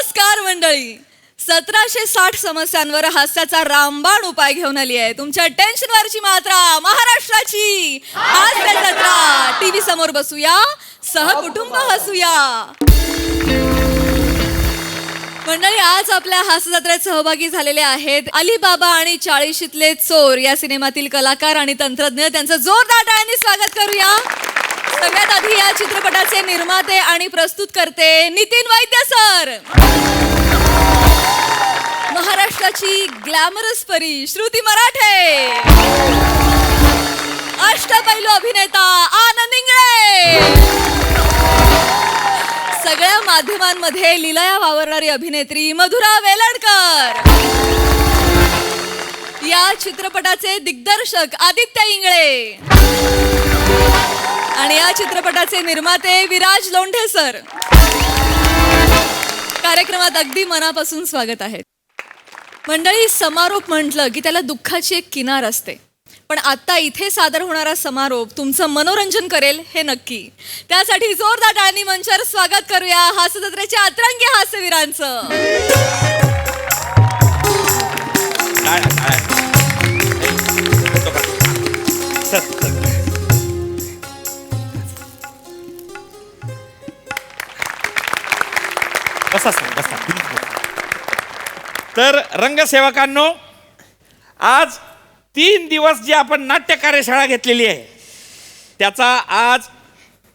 नमस्कार मंडळी. 1760 समस्यांवर हास्याचा रामबाण उपाय घेऊन आली आहे तुमच्या टेन्शनवरची मात्रा महाराष्ट्राची हास्य जत्रा. टीव्ही समोर बसूया, सहकुटुंब हसूया. मंडळी, आज आपल्या हास्य जत्रेत सहभागी झालेले आहेत अलीबाबा आणि 40शीतले चोर या सिनेमातील कलाकार आणि तंत्रज्ञ. त्यांचं जोरदार टाळ्यांनी स्वागत करूया. सगळ्यात आधी या चित्रपटाचे निर्माते आणि प्रस्तुतकर्ते नितीन वैद्य सर, महाराष्ट्राची ग्लॅमरस परी श्रुती मराठे, अष्टपैलू अभिनेता आनंद इंगळे, सगळ्या माध्यमांमध्ये लीलया वावरणारी अभिनेत्री मधुरा वेलणकर, या चित्रपटाचे दिग्दर्शक आदित्य इंगळे आणि या चित्रपटाचे निर्माते विराज लोंढे सर. कार्यक्रमात अगदी मनापासून स्वागत आहे. मंडळी, समारोप म्हटलं की त्याला दुःखाची एक किनार असते, पण आता इथे सादर होणारा समारोप तुमचं मनोरंजन करेल हे नक्की. त्यासाठी जोरदार टाळ्यांनी मंचावर स्वागत करूया हास्य जत्रेच्या अतरंगी हास्यवीरांचं. तर रंगसेवकांनो, आज 3 दिवस जी आपण नाट्य कार्यशाळा घेतलेली आहे त्याचा आज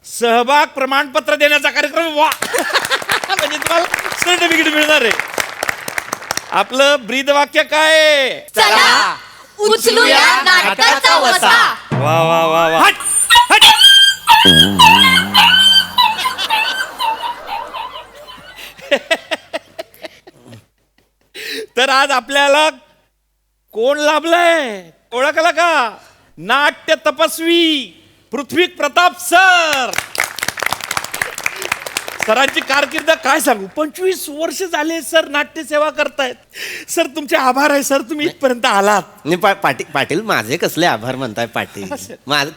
सहभाग प्रमाणपत्र देण्याचा कार्यक्रम. वा म्हणजे तुम्हाला सर्टिफिकेट मिळणार आहे. आपलं ब्रीदवाक्य काय आहे? चला उचलूया नाटकाचा वसा. वा वा वा वा. हट, हट. तर आज आपल्याला कोण लाभलंय ओळखलं का? नाट्य तपस्वी पृथ्वी प्रताप सर. सरांची कारकीर्द काय सांगू, 25 वर्ष झाले सर नाट्यसेवा करतायत. सर तुमचे आभार आहे सर, तुम्ही इथपर्यंत आलात. पाटील माझे कसले आभार म्हणताय पाटील?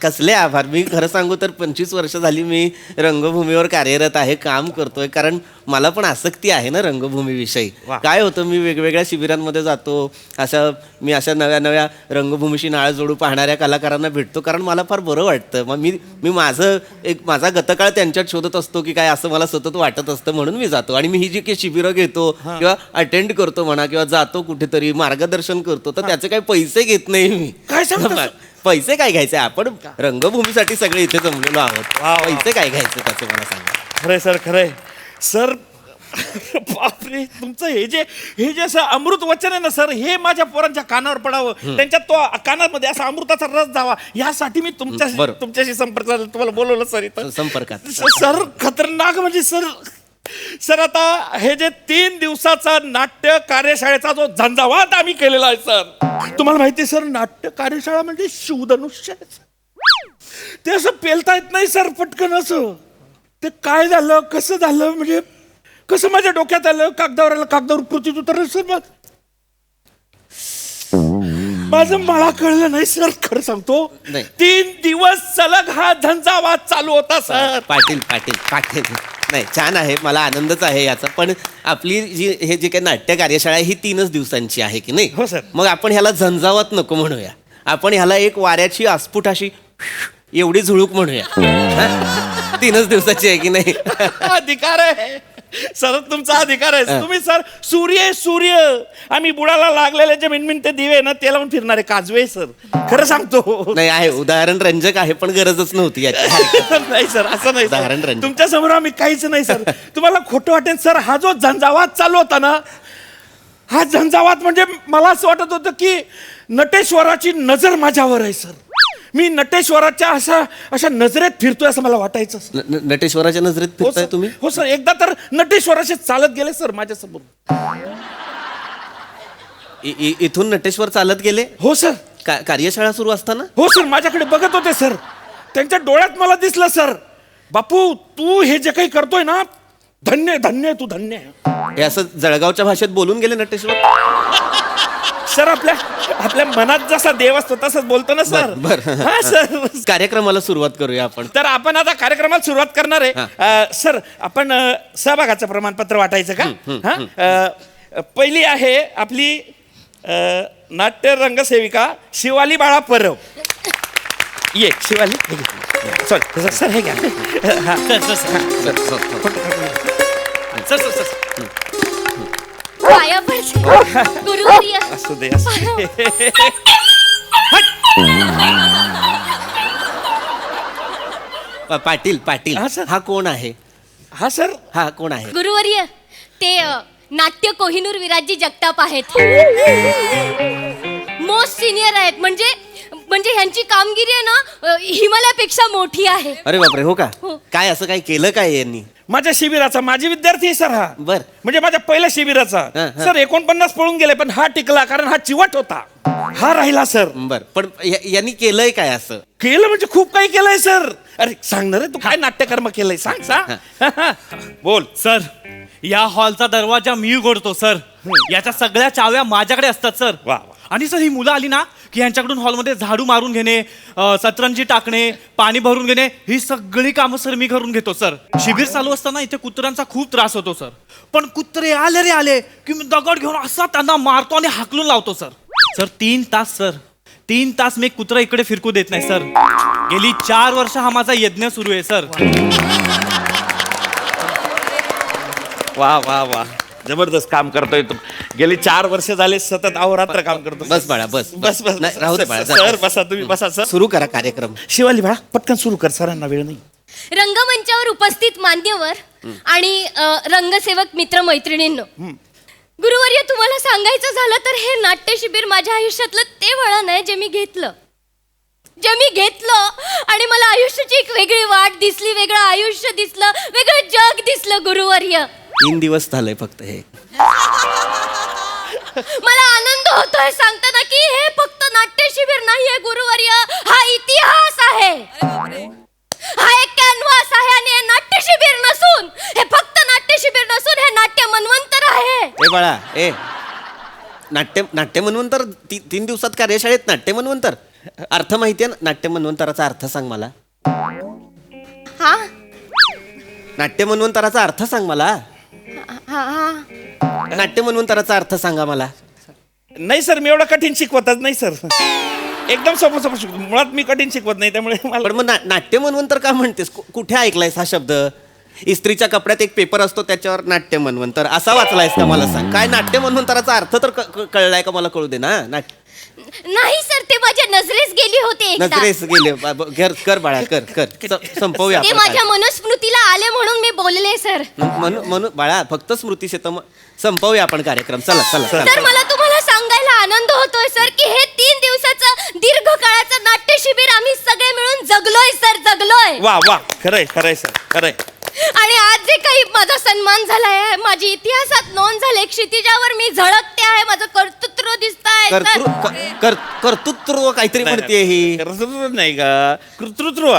कसले आभार? मी खरं सांगू तर 25 वर्ष झाली मी रंगभूमीवर कार्यरत आहे, काम करतोय. कारण मला पण आसक्ती आहे ना रंगभूमीविषयी. काय होतं, मी वेगवेगळ्या शिबिरांमध्ये जातो, मी अशा नव्या नव्या रंगभूमीशी नाळ जोडू पाहणाऱ्या कलाकारांना भेटतो, कारण मला फार बरं वाटतं. मग मी माझा गतकाळ त्यांच्यात शोधत असतो की काय, असं मला सतत वाटत असतं, म्हणून मी जातो. आणि मी ही जी काही शिबिरं घेतो किंवा अटेंड करतो म्हणा, किंवा जातो कुठेतरी मार्गदर्शन करतो, तर त्याचे काही पैसे घेत नाही मी. काय सांगता? पैसे काय घ्यायचे? आपण रंगभूमीसाठी सगळे इथे जमलेलो आहोत. पैसे काय घ्यायचे त्याचे मला सांगा. खरंय सर, खरंय सर. बापरे, तुमचं हे जे असं अमृत वचन आहे ना सर, हे माझ्या पोरांच्या कानावर पडावं, त्यांच्या तो कानामध्ये असा अमृताचा रस जावा, यासाठी मी तुमच्याशी संपर्क साधला, तुम्हाला बोलवलं सर इथं संपर्कात. सर खतरनाक म्हणजे सर आता हे जे 3 दिवसाचा नाट्य कार्यशाळेचा जो झंझावात आम्ही केलेला आहे सर, तुम्हाला माहिती आहे सर, नाट्य कार्यशाळा म्हणजे शिवधनुष्य आहे. ते असं पेलता येत नाही सर पटकन. असं ते काय झालं, कसं झालं, म्हणजे कसं माझ्या डोक्यात आलं, कागदावर कृतीत उतरलं सर. माझं मला कळलं नाही सर, खरं सांगतो. 3 दिवस सलग हा झंझावात चालू होता सर. पाटील नाही, छान आहे, मला आनंदच आहे याचा. पण आपली हे जे काही नाट्य कार्यशाळा आहे ही 3च दिवसांची आहे की नाही? हो सर. मग आपण ह्याला झंझावात नको म्हणूया, आपण ह्याला एक वाऱ्याची आस्फुट अशी एवढी झुळूक म्हणूया. 3च दिवसाची आहे की नाही? अधिकार आहे सर, तुमचा अधिकार आहे. तुम्ही सर सूर्य आम्ही बुडाला लागलेले जे मिनमिन ते दिवे ना, ते लावून फिरणारे काजवे सर. खरं सांगतो. नाही आहे, उदाहरण रंजक आहे, पण गरजच नव्हती याची. नाही सर, असं नाही उदाहरण रंजक. तुमच्या समोर आम्ही काहीच नाही सर. तुम्हाला खोटं वाटेल सर, हा जो झंझावात चालू होता ना, हा झंझावात म्हणजे मला असं वाटत होतं की नटेश्वराची नजर माझ्यावर आहे सर. मी नटेश्वराच्या अशा नजरेत फिरतोय असं मला वाटायचं. नटेश्वराच्या नजरेत फिरताय तुम्ही? हो सर, एकदा तर नटेश्वराचे चालत गेले सर माझ्यासमोर. इथून नटेश्वर चालत गेले? हो सर. कार्यशाळा सुरू असताना? हो सर, माझ्याकडे बघत होते सर. त्यांच्या डोळ्यात मला दिसलं सर, बापू तू हे जे काही करतोय ना, धन्य धन्य तू धन्य. हे असं जळगावच्या भाषेत बोलून गेले नटेश्वर सर. आपल्या मनात जसा देव असतो तसंच बोलतो ना सर. बरं. हा सर. कार्यक्रमाला सुरुवात करूया आपण. तर आपण आता कार्यक्रमाला सुरुवात करणार आहे. सर आपण सहभागाचं प्रमाणपत्र वाटायचं का? हा. पहिली आहे आपली नाट्य रंगसेविका शिवाली बाळा परब. ये शिवाली. सॉरी सर हे घ्या. हा. सर. पाया पडते गुरुवर्य. असू दे असू दे. पाटील पाटील हा, सर. हा कोण आहे? हा सर. हा कोण आहे? गुरुवर्य ते नाट्य कोहिनूर विराजी जगताप आहेत. मोस्ट सिनियर आहेत. म्हणजे ह्यांची कामगिरी आहे ना हिमालयापेक्षा मोठी आहे. अरे बापरे, हो का? हो. काय असं काय केलं काय यांनी? माझ्या शिबिराचा माजी विद्यार्थी आहे सर हा. बर. म्हणजे माझ्या पहिल्या शिबिराचा. हा. सर 49 पळून गेले पण हा टिकला कारण हा चिवट होता. हा राहिला सर. बर, पण यांनी केलंय काय असं? केलं म्हणजे खूप काही केलंय सर. अरे सांगणार रे तू काय नाट्यकर्म केलंय सांग. बोल. सर या हॉलचा दरवाजा मी उघडतो सर. याच्या सगळ्या चाव्या माझ्याकडे असतात सर. वा, वा. आणि सर ही मुलं आली ना की यांच्याकडून हॉलमध्ये झाडू मारून घेणे, सतरंजी टाकणे, पाणी भरून घेणे, ही सगळी कामं सर मी करून घेतो सर. शिबिर चालू असताना इथे कुत्र्यांचा खूप त्रास होतो सर. पण कुत्रे आले की मी दगड घेऊन असा त्यांना मारतो आणि हाकलून लावतो सर. सर 3 तास मी एक कुत्रा इकडे फिरकू देत नाही सर. गेली 4 वर्ष हा माझा यज्ञ सुरू आहे सर. वा वा वा जबरदस्त काम करतोय तू. गेली 4 वर्ष झाले सतत अहोरात्र काम करतो. बस बाळा, बस. बस बस नाही, राहू दे बाळा, जा. सर बसा तुम्ही बसा सर. सुरू करा कार्यक्रम. शिवाली बाळा पटकन सुरू कर सरांना वेळ नाही. रंगमंचावर उपस्थित मान्यवर आणि रंगसेवक मित्र मैत्रिणींनो, गुरुवर्य तुम्हाला सांगायचं झालं तर हे नाट्य शिबिर माझ्या आयुष्यातलं ते वळण आहे जे मी घेतलं आणि मला आयुष्याची एक वेगळी वाट दिसली, वेगळं आयुष्य दिसलं, वेगळं जग दिसलं गुरुवर्य. 3 दिवस झालंय फक्त हे. मला आनंद होतोय सांगताना की हे फक्त नाट्य शिबिर नाहीये गुरुवर्य, हा इतिहास आहे. हा एक कॅनव्हास आहे आणि हे नाट्य शिबिर नसून, हे फक्त नाट्य शिबिर नसून हे नाट्य मन्वंतर आहे. ए बाळा, नाट्य मन्वंतर 3 दिवसात कार्यशाळेत नाट्य मन्वंतर अर्थ माहितीये ना? नाट्य मन्वंतराचा अर्थ सांग मला. हा नाट्य मन्वंतराचा अर्थ सांग मला. हा हा नाट्य मन्वंतराचा अर्थ सांगा मला. नाही सर मी एवढं कठीण शिकवतच नाही सर. एकदम सोपं शिकवतो. मुळात मी कठीण शिकवत नाही त्यामुळे मला. पण मग नाट्य मन्वंतर का म्हणतेस? कुठे ऐकलायस हा शब्द? इस्त्रीच्या कपड्यात एक पेपर असतो त्याच्यावर नाट्य मन्वंतर असा वाचलायस का? मला सांग, काय नाट्य मन्वंतराचा अर्थ तर कळलाय का? मला कळू दे ना. नाही सर, ते माझ्या नजरेस गेली होते एकदा. नजरेस गेले. कर बाळा, कर संपवूया ते आपण माझ्या मनस्मृतीला आले म्हणून मी बोलले सर. म्हणून बाळा फक्त स्मृतीश येतं. संपवूया आपण कार्यक्रम. चला. तर मला तुम्हाला सांगायला आनंद होतोय सर की हे 3 दिवसाचं दीर्घ काळाचं नाट्य शिबिर आम्ही सगळे मिळून जगलोय. वा वा खरंय सर खरंय. आणि आज जे काही माझा सन्मान झालाय, माझी इतिहासात नोंद झाली, क्षितिजावर मी झळकते आहे, माझं कर्तृत्व दिसतंय. कर्तृत्व काहीतरी म्हणते ही. कर्तृत्व नाही का? कर्तृत्व.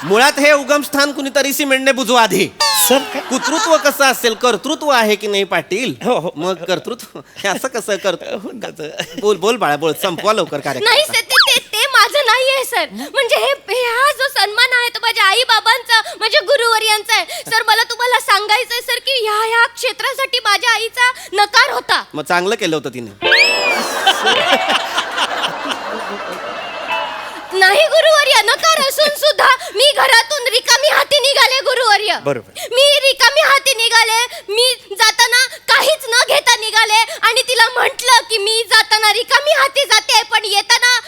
मुळात हे उगमस्थान कुणीतरी सिमेंटने बुजवा आधी. सर काय? कुतृत्व कसं असेल? कर्तृत्व आहे की नाही पाटील? हो. मग कर्तृत्व हे असं कसं बोल बाळा, बोल. संपवा लवकर कार्यक्रम. नाही सर, ते माझं नाहीये सर. म्हणजे हा जो सन्मान आहे तो माझ्या आई बाबांचा, माझ्या गुरुवर्यांचा आहे सर. मला तुम्हाला सांगायचंय सर की ह्या क्षेत्रासाठी माझ्या आईचा नकार होता. मग चांगलं केलं होतं तिने. नाही गुरुवर्य, नकार असून सुद्धा मी घरातून रिकामी हाती निघाले गुरुवर्य. बरोबर. मी रिकामी हाती निघाले. मी जाताना काहीच न घेता निघाले आणि तिला म्हटलं की मी जाताना रिकामी हाती जाते पण येताना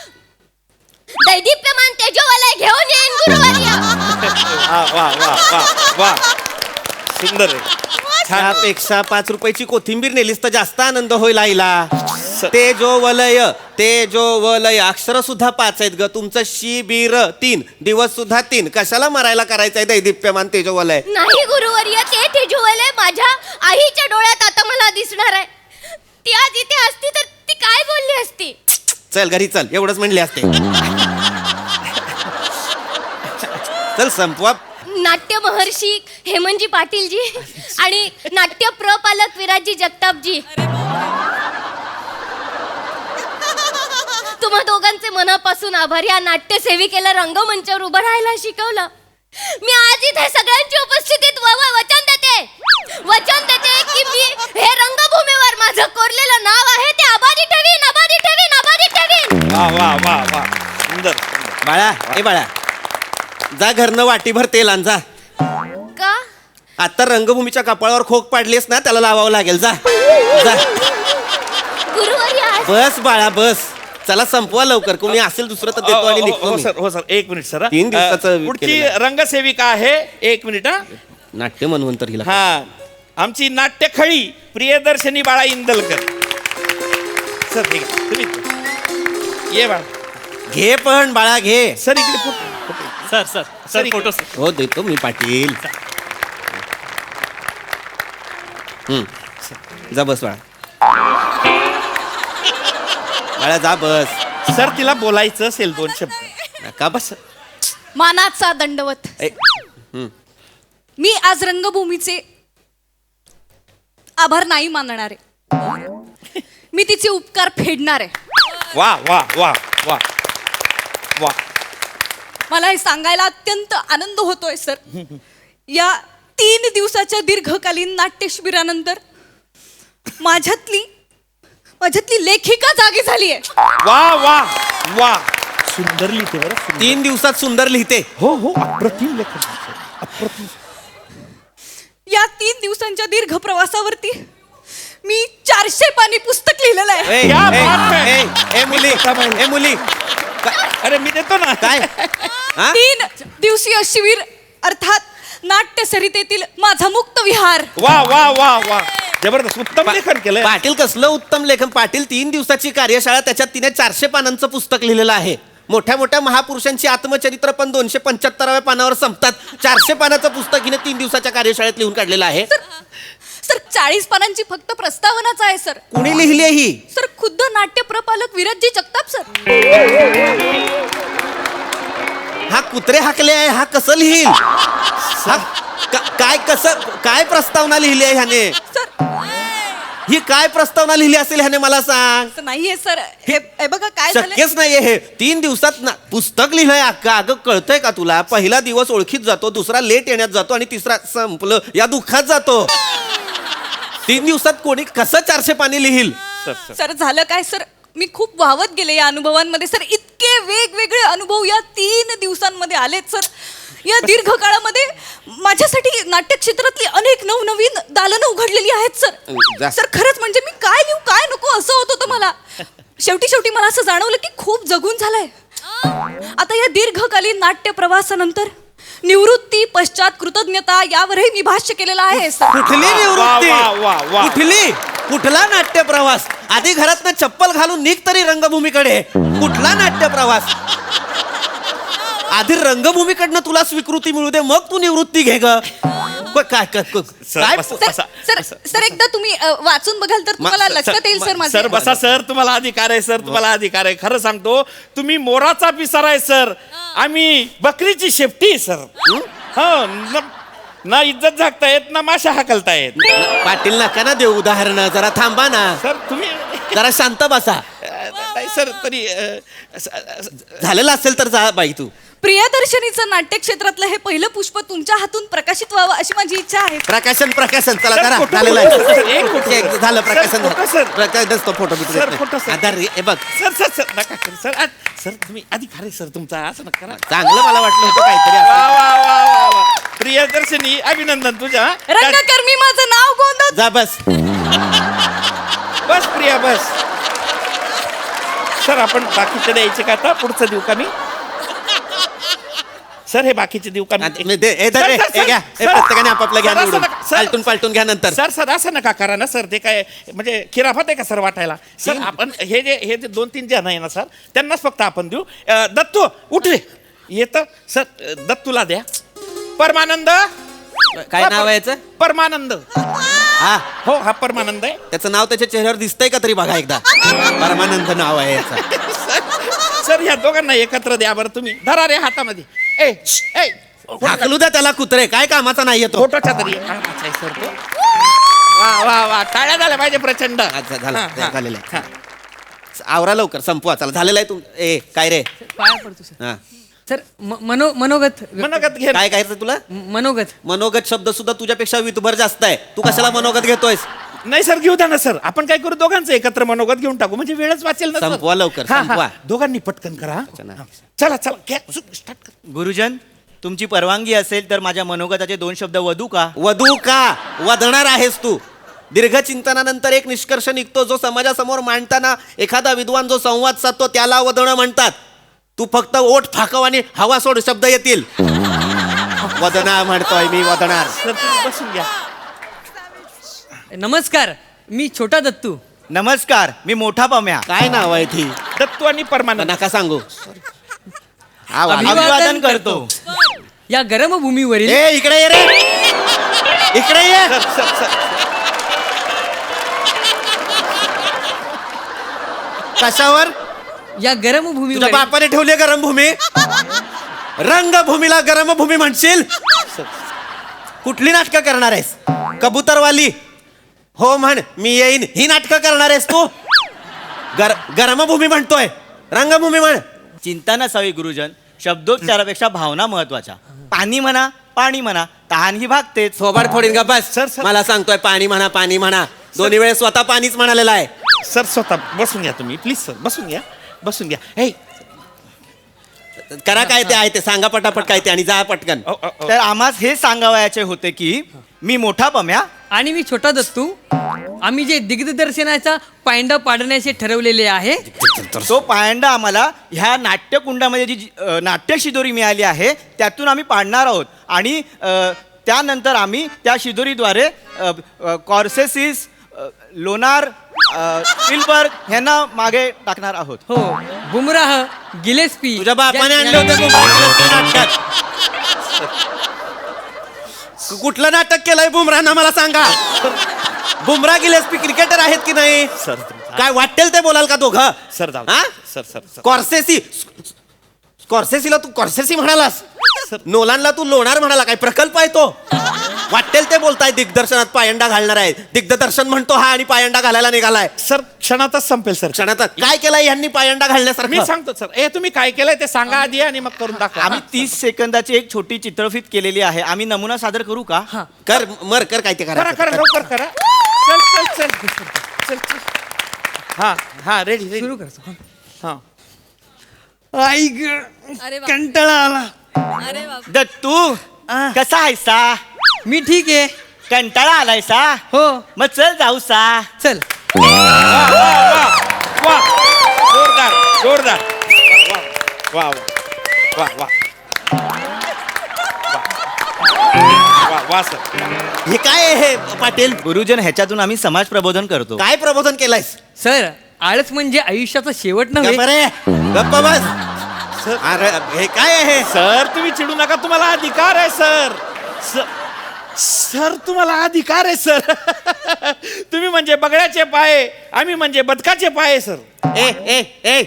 दैदिप्यमान तेजोवलय घेऊन येईन गुरुवर्य. वा सुंदर आहे. त्यापेक्षा 5 रुपयाची कोथिंबीर नेलीस तर जास्त आनंद होईल आईला. तेजोवलय अक्षर सुद्धा 5 आहेत ग. तुमचं शिबिर 3 दिवस सुद्धा 3. कशाला मरायला करायचंय दैदिप्यमान तेजोवलय? नाही गुरुवर्य, ते तेजोवलय माझ्या आईच्या डोळ्यात आता मला दिसणार आहे. ती आज इथे असती तर ती काय बोलली असती? चल घरी चल, एवढंच म्हणले असते. चल संपवा. नाट्य महर्षी हेमंतजी पाटीलजी आणि नाट्य प्रपालक विराजी जगतापजी, तुम्हा दोघांचे मनापासून आभार. या नाट्यसेविकेला रंगमंचावर उभं राहायला शिकवलं. मी आज इथे सगळ्यांच्या उपस्थितीत वचन देते की मी हे रंगभूमीवर माझं कोरलेलं नाव आहे ते आबादी ठेवीन. वा वा वा वा सुंदर. बाळा जा घरनं वाटीभर तेल आण जा. का आता रंगभूमीच्या कपाळावर खोक पाडलीस ना त्याला लावावं लागेल. जा जा गुरुवर्य बस बाळा बस. चला संपवा लवकर. कोणी असेल दुसरं तर देतो आणि निघतो हो मी. सर हो सर एक मिनिट सर. 3 दिवसाचं पुढची केलेलं आहे. रंगसेविका आहे. एक मिनिट हा. नाट्य म्हणून हिला हा आमची नाट्यखळी प्रियदर्शनी बाळा इंदलकर. सर ठीक आहे तुम्ही ये बाळा. घे पण बाळा घे. सर इकडे photo. Sir sir sir sir, photo हो देतो मी पाटील. जा बस बाळा. बाळा जा बस. सर तिला बोलायचं असेल 2 शब्द. नका बस. मानाचा दंडवत. ए, मी आज रंगभूमीचे आभार नाही मानणार आहे. मी तिचे उपकार फेडणार आहे. वा वा वा वा वा. मला हे सांगायला अत्यंत आनंद होतोय सर. या 3 दिवसाच्या दीर्घकालीन नाट्य शिबिरानंतर माझ्यातली लेखिका जागी झाली आहे. वा वा वा सुंदर लिहिते बरं सुंदर. 3 दिवसात सुंदर लिहिते. हो हो अप्रतिम लेखन सर, अप्रतिम. या 3 दिवसांच्या दीर्घ प्रवासावरती मी 400 पानी पुस्तक लिहिलेलं आहे. ए, क्या ए, बात है. ए, ए, मुली अरे मी देतो ना. काय हा? 3 दिवसीय शिबिर अर्थात नाट्य सरितेतील माझा मुक्त विहार. वा वा वा वा जबरदस्त उत्तम लेखन केलंय. पाटील कसलं उत्तम लेखन. पाटील 3 दिवसाची कार्यशाळा त्याच्यात तिने 400 पानांचं पुस्तक लिहिलेलं आहे. मोठ्या मोठ्या महापुरुषांची आत्मचरित्र पण 275व्या पानावर संपतात. 400 पानाचं पुस्तक हिने 3 दिवसाच्या कार्यशाळेत लिहून काढलेलं आहे. सर 40 पानांची फक्त प्रस्तावनाच आहे सर. कुणी लिहिली आहे ही? सर खुद्द नाट्य प्रपालक विराजजी जगताप सर. हा कुत्रे हाकले आहे. हा कसं लिहिल? हा काय प्रस्तावना लिहिली आहे ह्याने? सर ही काय प्रस्तावना लिहिली असेल ह्याने मला सांग. असं नाहीये सर. हे बघा काय झालं. शक्यच नाहीये हे. 3 दिवसात ना पुस्तक लिहिलंय अक्का. अगं कळतंय का तुला? पहिला दिवस ओळखीत जातो, दुसरा लेट येण्यात जातो आणि तिसरा संपलं या दुःखात जातो. 3 दिवसात कोणी कसं 400 पानी लिहिल? सर झालं काय सर. मी खूप वाहवत गेले या अनुभवांमध्ये सर. इतके वेगवेगळे अनुभव या 3 दिवसांमध्ये आलेत सर. या दीर्घ काळामध्ये माझ्यासाठी नाट्य क्षेत्रातली अनेक नवनवीन दालनं उघडलेली आहेत सर. सर खरंच म्हणजे मी काय लिहू काय नको असं होत होतं मला. शेवटी मला असं जाणवलं की खूप जगून झालंय. आता या दीर्घकालीन नाट्य प्रवासानंतर निवृत्ती पश्चात कृतज्ञता यावरही मी भाष्य केलेलं आहे सर. कुठली निवृत्ती? वा, वा, वा, वा. कुठली? कुठला नाट्य प्रवास? आधी घरातनं चप्पल घालून निघ तरी रंगभूमीकडे. कुठला नाट्य प्रवास? आधी रंगभूमीकडनं तुला स्वीकृती मिळू दे मग तू निवृत्ती घे ग. काय सर एकदा तुम्ही वाचून बघाल तर तुम्हाला लक्षात येईल सर माझं. सर बसा सर. तुम्हाला अधिकार आहे सर. तुम्हाला अधिकार आहे. खरं सांगतो तुम्ही मोराचा पिसारा आहे सर. आम्ही बकरीची शेपटी आहे सर. हो ना इज्जत झाकता येत ना माशा हाकलता येत. पाटील नका ना देऊ उदाहरण. जरा थांबा ना. सर तुम्ही जरा शांत बसा. नाही सर तरी झालेलं असेल तर जा बाई तू. प्रियदर्शनीचं नाट्य क्षेत्रातलं हे पहिलं पुष्प तुमच्या हातून प्रकाशित व्हावं अशी माझी इच्छा आहे. प्रकाशन चला सर, करा. फोटो- झालेलं सर, एक फोटो- आहे. झालं सर, प्रकाशन फोटो, सर. प्रकाशन फोटो सर, फोटो, सर. आधार हे बघ सर सर सर नका करू सर. सर तुम्ही अधिकार आहे सर तुमचा. असं नका करा. चांगलं मला वाटलं होतं काहीतरी असं. वा वा वा वा वा. प्रियदर्शनी अभिनंदन तुझ्या. रंगकर्मी माझं नाव गोंधळ. जा बस. बस प्रिया बस. सर आपण बाकीचे द्यायचे का आता? पुढचं देऊ का मी? सर हे बाकीचे देऊ का मी? आता दे, हे धर रे, सर, सर, हे घ्या. हे सर, प्रत्येकाने आपापलं घ्या सर, असं निवडून. नका, सर. पालटून पालटून घ्या नंतर. सर सर असं नका करा ना सर. ते काय म्हणजे खिराफत आहे का सर वाटायला? सर आपण हे जे 2-3 जण आहे ना सर त्यांनाच फक्त आपण देऊ. दत्तू उठ रे. येतं सर दत्तूला द्या. परमानंद. काय नाव आहे याचं? परमानंद. हा हो हा परमानंद आहे. त्याचं नाव त्याच्या चेहऱ्यावर दिसतंय का तरी बघा एकदा. परमानंद नाव आहे याचं. सर ह्या दोघांना एकत्र द्या बरं तुम्ही. धरा रे हातामध्ये. ए ए हाकलू द्या त्याला कुत्रे. काय कामाचा नाही येतो. फोटोच्या तरी सर तो. वा वा वा टाळ्या झाल्या पाहिजे प्रचंड. अच्छा, झालं, हा, हा, झालेलं आहे. हा. आवरा लवकर संपवा चला झालेलं आहे तुम ए काय रे पाया पडतो सर हा सर मनोगत मनोगत घे. काय काय रे तुला मनोगत मनोगत शब्द सुद्धा तुझ्यापेक्षा वितभर जास्त आहे तू कशाला मनोगत घेतोयस नाही सर घेऊ द्या ना सर. आपण काय करू दोघांचं एकत्र मनोगत घेऊन टाकू म्हणजे वेळच वाचेल ना सर. संपवा लवकर हा, हा. संपवा दोघांनी पटकन करा हा. चला चला घ्या स्टार्ट कर. गुरुजन तुमची परवानगी असेल तर माझ्या मनोगताचे 2 शब्द वधू का? वधू का वधणार आहेस तू दीर्घ चिंतनानंतर एक निष्कर्ष निघतो जो समाजासमोर मांडताना एखादा विद्वान जो संवाद साधतो त्याला वधणं म्हणतात तू फक्त ओठ फाकव आणि हवा सोड शब्द येतील वदना म्हणतोय मी वदणार सर तुम्ही बसून घ्या. नमस्कार मी छोटा दत्तू नमस्कार मी मोठा पम्या. काय नाव आहे ती दत्तू आणि परमानंद. नका सांगू हा वाला. अभिवादन करतो. या गरम भूमीवरील ए इकडे ये रे इकडे ये सर सर सर कशावर या गरम तुझ्या भूमीवर बापाने ठेवली आहे गरम भूमी रंगभूमीला गरम भूमी म्हणशील कुठली नाटकं करणार आहेस कबूतरवाली हो म्हण मी येईन ही नाटकं करणार आहेस तू गरम भूमी म्हणतोय रंगभूमी म्हण चिंता नसावी गुरुजन शब्दोच्चारापेक्षा भावना महत्वाच्या. पाणी म्हणा पाणी म्हणा तहान ही भागतेच. थोबाड फोडीन का बस सर, सर. मला सांगतोय पाणी म्हणा दोन्ही वेळेस स्वतः पाणीच म्हणालेलं आहे सर स्वतः बसून घ्या तुम्ही प्लीज सर बसून घ्या हे करा काय ते आहे ते सांगा पटापट काय ते आणि जा पटकन तर आम्हास हे सांगावयाचे होते की मी मोठा पम्या आणि मी छोटा दत्तू आम्ही जे दिग्दर्शनाचा पायंडा पाडण्याचे ठरवलेले आहे तो पायंडा आम्हाला ह्या नाट्यकुंडामध्ये जी नाट्य शिदोरी मिळाली आहे त्यातून आम्ही पाडणार आहोत आणि त्यानंतर आम्ही त्या शिदोरीद्वारे कॉर्सेसिस लोणार स्पिलबर्ग ह्यांना मागे टाकणार आहोत. हो बुमराह गिलेस्पी तुझ्या बापाने आणले होते बुमराह नाटकात कुठलं नाटक केलंय बुमराहनं मला सांगा बुमराह गिलेस्पी क्रिकेटर आहेत की नाही सर काय वाटेल ते बोलाल का दोघं सर जाऊ हा? सर सर सर कॉर्सेसीला तू कॉर्सेसी म्हणालास नोलानला तू लोणार म्हणाला काय प्रकल्प आहे तो वाटेल ते बोलताय दिग्दर्शनात पायंडा घालणार आहे दिग्दर्शन म्हणतो हा आणि पायंडा घालायला निघालाय सर क्षणातच संपेल सर. क्षणात काय केलंय यांनी पायंडा मी घालण्यासारखं सांगतो सर तुम्ही काय केलंय ते सांगा आधी आणि मग करून दाखवा. आम्ही 30 सेकंदाची एक छोटी चित्रफित केलेली आहे. आम्ही नमुना सादर करू का? कर कर काय ते करा करा लवकर करा. चल हा हा रेडी सुरू करतो हा आई अरे वा. कंटाळा आला अरे बाप दत्तू कसा आहेसा? मी ठीक आहे कंटाळा आलायसा? हो मग चल जाऊ सा. चल वा जोरदार वा वा वा वा सर. हे काय आहे हे पाटील गुरुजन ह्याच्यातून आम्ही समाज प्रबोधन करतो. काय प्रबोधन केलंयस सर आळस म्हणजे आयुष्याचा शेवट नव्हे बरे गप्प बस अरे हे काय आहे सर तुम्ही चिडू नका तुम्हाला अधिकार आहे सर. सर तुम्हाला अधिकार आहे सर. तुम्ही म्हणजे बगड्याचे पाय आम्ही म्हणजे बदकाचे पाय सर. ए ए ए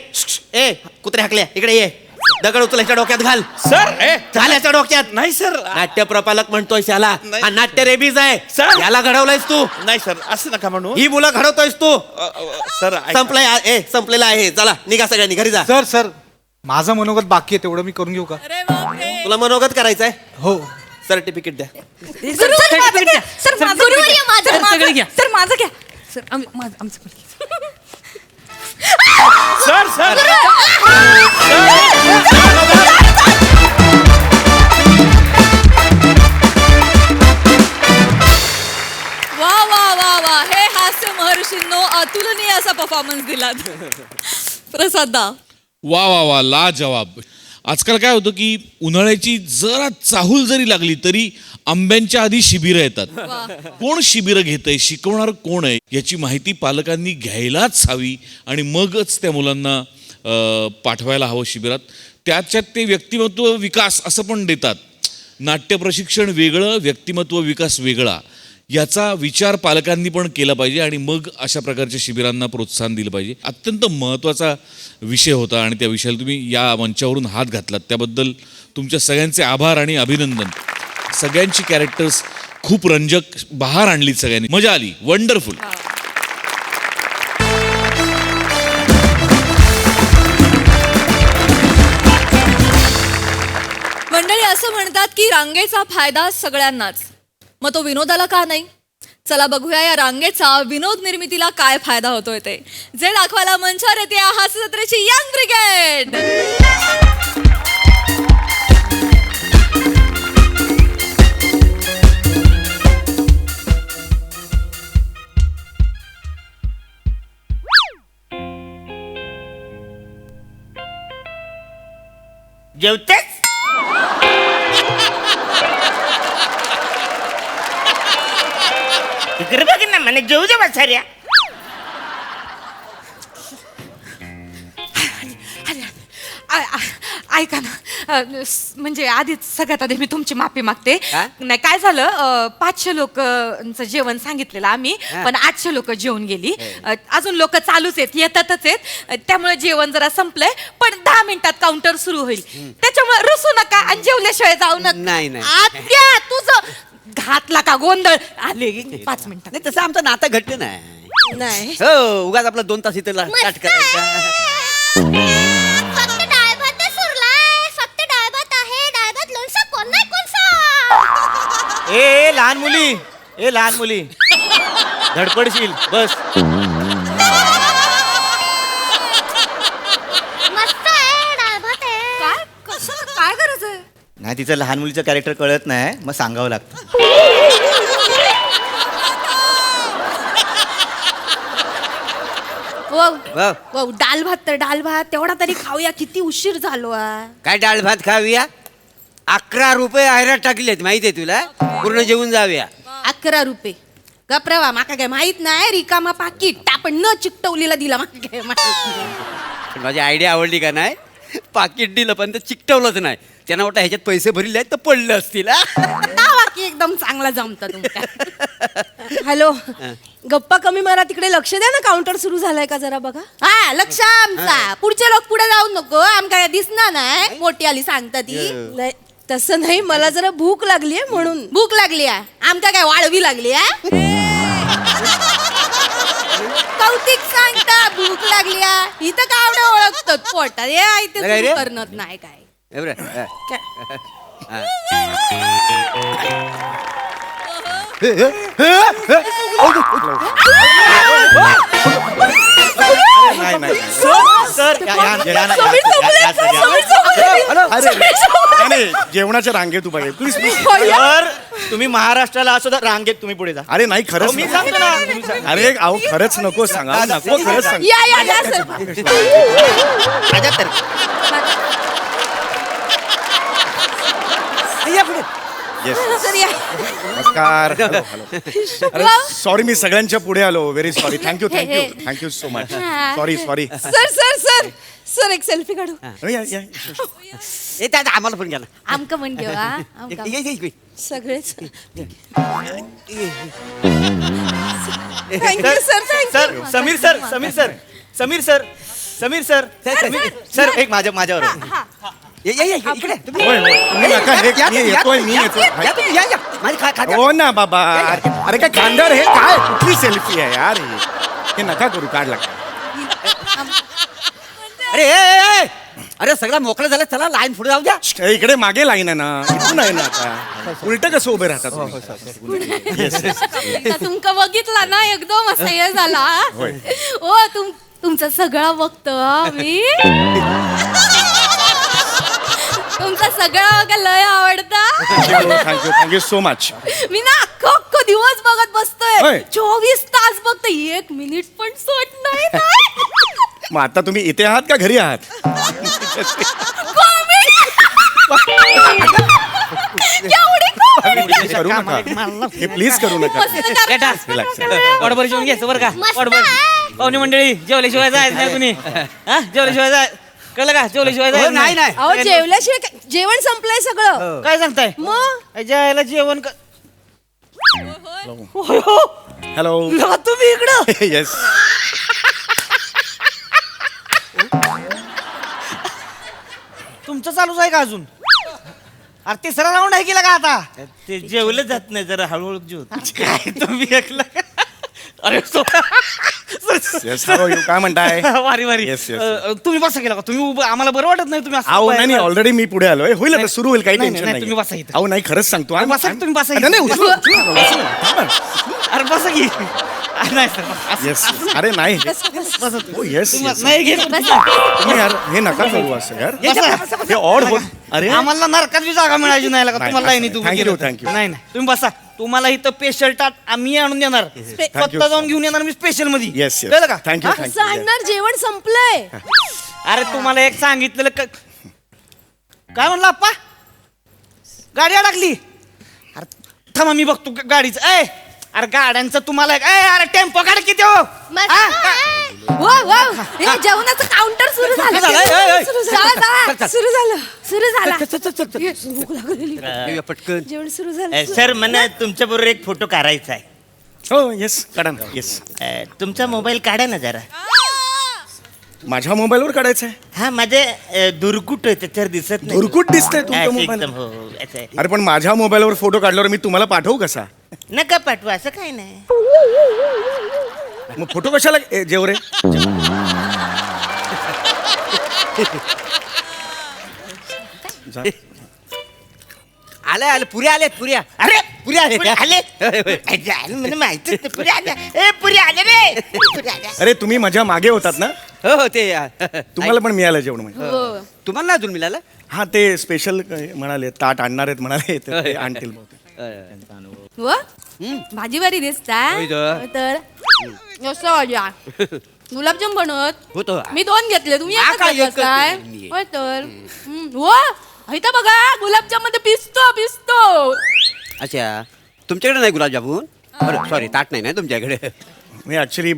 ए कुत्रे हाकल्या इकडे ये दगड उचलायच्या डोक्यात घाल सर घाल याच्या डोक्यात नाही सर नाट्य प्रपालक म्हणतोयस याला नाही. हा नाट्य रेबीज आहे सर. याला घडवलंयस तू नाही सर असं नका म्हणू. ही मुलं घडवतोयस तू सर संपलेला आहे चला निघा सगळ्यांनी घरी जा सर माझं मनोगत बाकी आहे तेवढं मी करून घेऊ का अरे बापरे. तुला मनोगत करायचंय हो सर्टिफिकेट द्या सर्टिफिकेट घ्या. सर, सर्टिफिकेट गुरुवर्य, घ्या. माझं- सर, सगळे घ्या सर माझं घ्या. सर आमचं पण घ्या. सर सर वा वा वा वा हे हास्य महर्षींनो अतुलनीय असा परफॉर्मन्स दिलात. प्रसादा वा वा वा ला जवाब. आजकाल काय होतं की उन्हाळ्याची जरा चाहूल जरी लागली तरी आंब्यांच्या आधी शिबिरं येतात. कोण शिबिरं घेतंय शिकवणार कोण आहे याची माहिती पालकांनी घ्यायलाच हवी आणि मगच त्या मुलांना पाठवायला हवं शिबिरात. त्याच्यात ते व्यक्तिमत्व विकास असं पण देतात. नाट्य प्रशिक्षण वेगळं व्यक्तिमत्व विकास वेगळा याचा विचार पालकांनी पण केला पाहिजे आणि मग अशा प्रकारच्या शिबिरांना प्रोत्साहन दिलं पाहिजे. अत्यंत महत्त्वाचा विषय होता आणि त्या विषयाला तुम्ही या मंचावरून हात घातलात त्याबद्दल तुमच्या सगळ्यांचे आभार आणि अभिनंदन. सगळ्यांची कॅरेक्टर्स खूप रंजक बहार आणली सगळ्यांनी मजा आली वंडरफुल. रांगेचा फायदा सगळ्यांनाच, मग तो विनोदाला का नाही? चला बघूया या रांगेचा विनोद निर्मितीला काय फायदा होतोय ते. जे दाखवायला मंचावर येते हास्य जत्रेची यंग ब्रिगेड. जेवतेस? इकडे बघ ना, म्हणे जेवू दे बसाऱ्या. ऐका ना, म्हणजे आधीच सगळ्यात आधी मी तुमची माफी मागते. नाही, काय झालं, 500 लोकांचं जेवण सांगितलेलं आम्ही, पण 800 लोक जेवून गेली. अजून लोक चालूच आहेत, येतातच आहेत, त्यामुळे जेवण जरा संपलंय. पण 10 मिनिटात काउंटर सुरू होईल, त्याच्यामुळे रुसू नका आणि जेवल्याशिवाय जाऊ नका. नाही. आत्या, तुझं घातला का गोंधळ? आले 5 मिनिटात. नाही, तसं आमचं नातं घट्ट नाही. नाही, हो, उगाच आपला 2 तास इथे काट करायचा. फक्त डाळ भात सुरलाय, फक्त डाळ भात आहे, डाळ भात लोणचं कोण नाही कोणसा. ए लहान मुली धडपडशील, बस. मस्त आहे, डाळ भात आहे. काय कसं काय गरज आहे? नाही, तिचं लहान मुलीचं कॅरेक्टर कळत नाही, मग सांगावं लागतं. डाल भात तर डाल भात, तेवढा तरी खाऊया. किती उशीर झालो. काय डाळ भात खाऊया? 11 रुपये आयरा टाकलेत, माहितीये तुला? पूर्ण जेवून जाऊया. 11 रुपये गप्रवा, माका काय माहित नाही. रिकामा पाकिट आपण न चिकटवलेला दिला, माका काय माहित. पण माझी आयडिया आवडली का नाही? पाकिट दिलं पण ते चिकटवलंच नाही. त्यांना वाटतं ह्याच्यात पैसे भरले आहेत तर पडले असतील. बाकी एकदम चांगला जमता तुमच्या. हॅलो, गप्पा कमी मारा, तिकडे लक्ष द्या ना. काउंटर सुरू झालाय का जरा बघा. हा, लक्ष आमचा. पुढचे लोक पुढे जाऊ नको, आमका काय दिसणार नाही. मोठी आली सांगता ती. नाही, तसं नाही, मला जरा भूक लागली आहे म्हणून. भूक लागली आहे? आमका काय वाळवी लागली आहे? कौतिक सांगता, भूक लागली आहे. इथं कावडं ओळखतात पोटात. हे इथे काय रे? सुरू करणार नाही काय. जेवणाच्या रांगेत उभा आहे प्लीज. तर तुम्ही महाराष्ट्राला असो तर रांगेत तुम्ही पुढे जा. अरे नाही, खरंच मी सांगतो ना, तुम्ही सांगा. अरे अहो, खरंच नको सांगा, नको, खरंच सांग. या सर. सर या. नमस्कार. अरे सॉरी, मी सगळ्यांच्या पुढे आलो. Very sorry. Thank you so much. Sorry. Sir एक सेल्फी काढू. ए त्या आम्हाला पण घ्या ना. आमका पण घेऊ. सगळेच. Thank you sir. समीर सर एक माझ्यावर इकडे तुम्ही. मी येतो. या. माझी खा. हो ना बाबा. अरे काय खांदार, हे काय कुठली सेल्फी आहे यार? हे नका करू, काढ लागतं. अरे सगळा मोकळं झालं, चला लाईन पुढे जाऊ द्या. इकडे मागे लाईन आहे ना, इथून आहे ना. आता उलट कसं उभे राहतात? तुमका बघितला ना, एकदम असं हे झाला. ओ तुमचा सगळा बघतो मी. तुमचा सगळा लय आवडता. Thank you so much. मी ना अख्खा दिवस बघत बसतोय. होय. 24 तास बघतो, 1 मिनिट पण सोड नाही. मग आता तुम्ही इथे आहात का घरी आहात? करू नका हे, प्लीज करू नका. ऑर्डर जेवून घ्यायचं बरं का? मस्त ऑर्डर आहे. पाहुणे मंडळी, जेवल्याशिवाय जायचं नाही कुणी. जेवल्याशिवाय जाय, कळलं का? जेवल्याशिवाय जायचं नाही. अहो, जेवल्याशिवाय जेवण संपलंय सगळं. काय सांगताय? मग जायला जेवण हॅलो. तुम्ही इकडं. येस. तुमचं चालूच आहे का अजून? अरे तिसरा राऊंड आहे केला का आता? ते जेवलं जात नाही, जरा हळूहळू जेव. काय तुम्ही ऐकलं का? अरे येस हॅलो यू काय म्हणताय वारी वारी Yes, yes. तुम्ही बसा गेला का तुम्ही उभं आम्हाला बरं वाटत नाही तुम्ही असं अहो उभं नाही आहे. ऑलरेडी मी पुढे आलोय होईल आता सुरू होईल काही नाही, टेन्शन नाही, नाही तुम्ही बसा इथं. अहो नाही खरंच सांगतो अरे बसा, तुम्ही बसा इथं. नाही अरे बसा की नाही सर येस अरे नाही हो येस नाही घे तुम्ही यार हे नका करू असं यार हे ऑड होत अरे आम्हाला नरकात बी जागा मिळायची नाही का तुम्हाला नाही, नाही thank you, thank you. नाही नाही तुम्ही बसा तुम्हाला इथं स्पेशल टाट आम्ही आणून देणार स्वतः जाऊन घेऊन येणार मी स्पेशल मध्ये येस कळलं का थँक्यू असं थँक्यू आणणार जेवण संपलंय अरे तुम्हाला एक सांगितलेलं काय म्हणलं आप्पा गाडी अडकली अरे थांबा मी बघतो गाडीचं ए अरे गाड्यांचं तुम्हाला अरे टेम्पो काढ किती हो जेवणाचं काउंटर सुरू झालं सुरू झालं भूक लागलेली. पटकन जेवण सुरू झालं सर मला तुमच्या बरोबर एक फोटो काढायचा आहे हो येस काढा ना येस तुमचा मोबाईल काढा ना जरा माझ्या मोबाईलवर काढायचं आहे हा माझे दुर्कुट आहे त्याच्यावर दिसत नाही दुर्कुट दिसतंय तुमचा हा, मोबाईल एकदम, हो, हो, असं आहे. अरे पण माझ्या मोबाईलवर फोटो काढल्यावर मी तुम्हाला पाठवू कसा नका पाठवा असं काय नाही मग फोटो कशाला जेव रे जा. आले पुऱ्या आल्यात पुऱ्या अरे पुऱ्या आले पुऱ्या आले मला माहितीच नाही पुऱ्या आल्या ए पुऱ्या आले रे पुऱ्या आल्या अरे तुम्ही माझ्या मागे होतात ना हो हो ते तुम्हाला पण मिळालं जेवण म्हणजे तुम्हाला नाही अजून मिळालं हा ते स्पेशल म्हणाले ताट आणणार आहेत म्हणाले तर ते आणतील बहुतेक. व भाजी बारी दिसता होय तर. तर असं माझ्या गुलाबजाम बनवत होतो मी 2 घेतले तुम्ही हा, एकच काय घेतलं एकच काय घेतली. होय तर व इथं बघा गुलाबजाम मध्ये पिसतो अच्छा तुमच्याकडे नाही गुलाबजामुन बरं सॉरी ताट नाही ना तुमच्याकडे मी ऍक्च्युली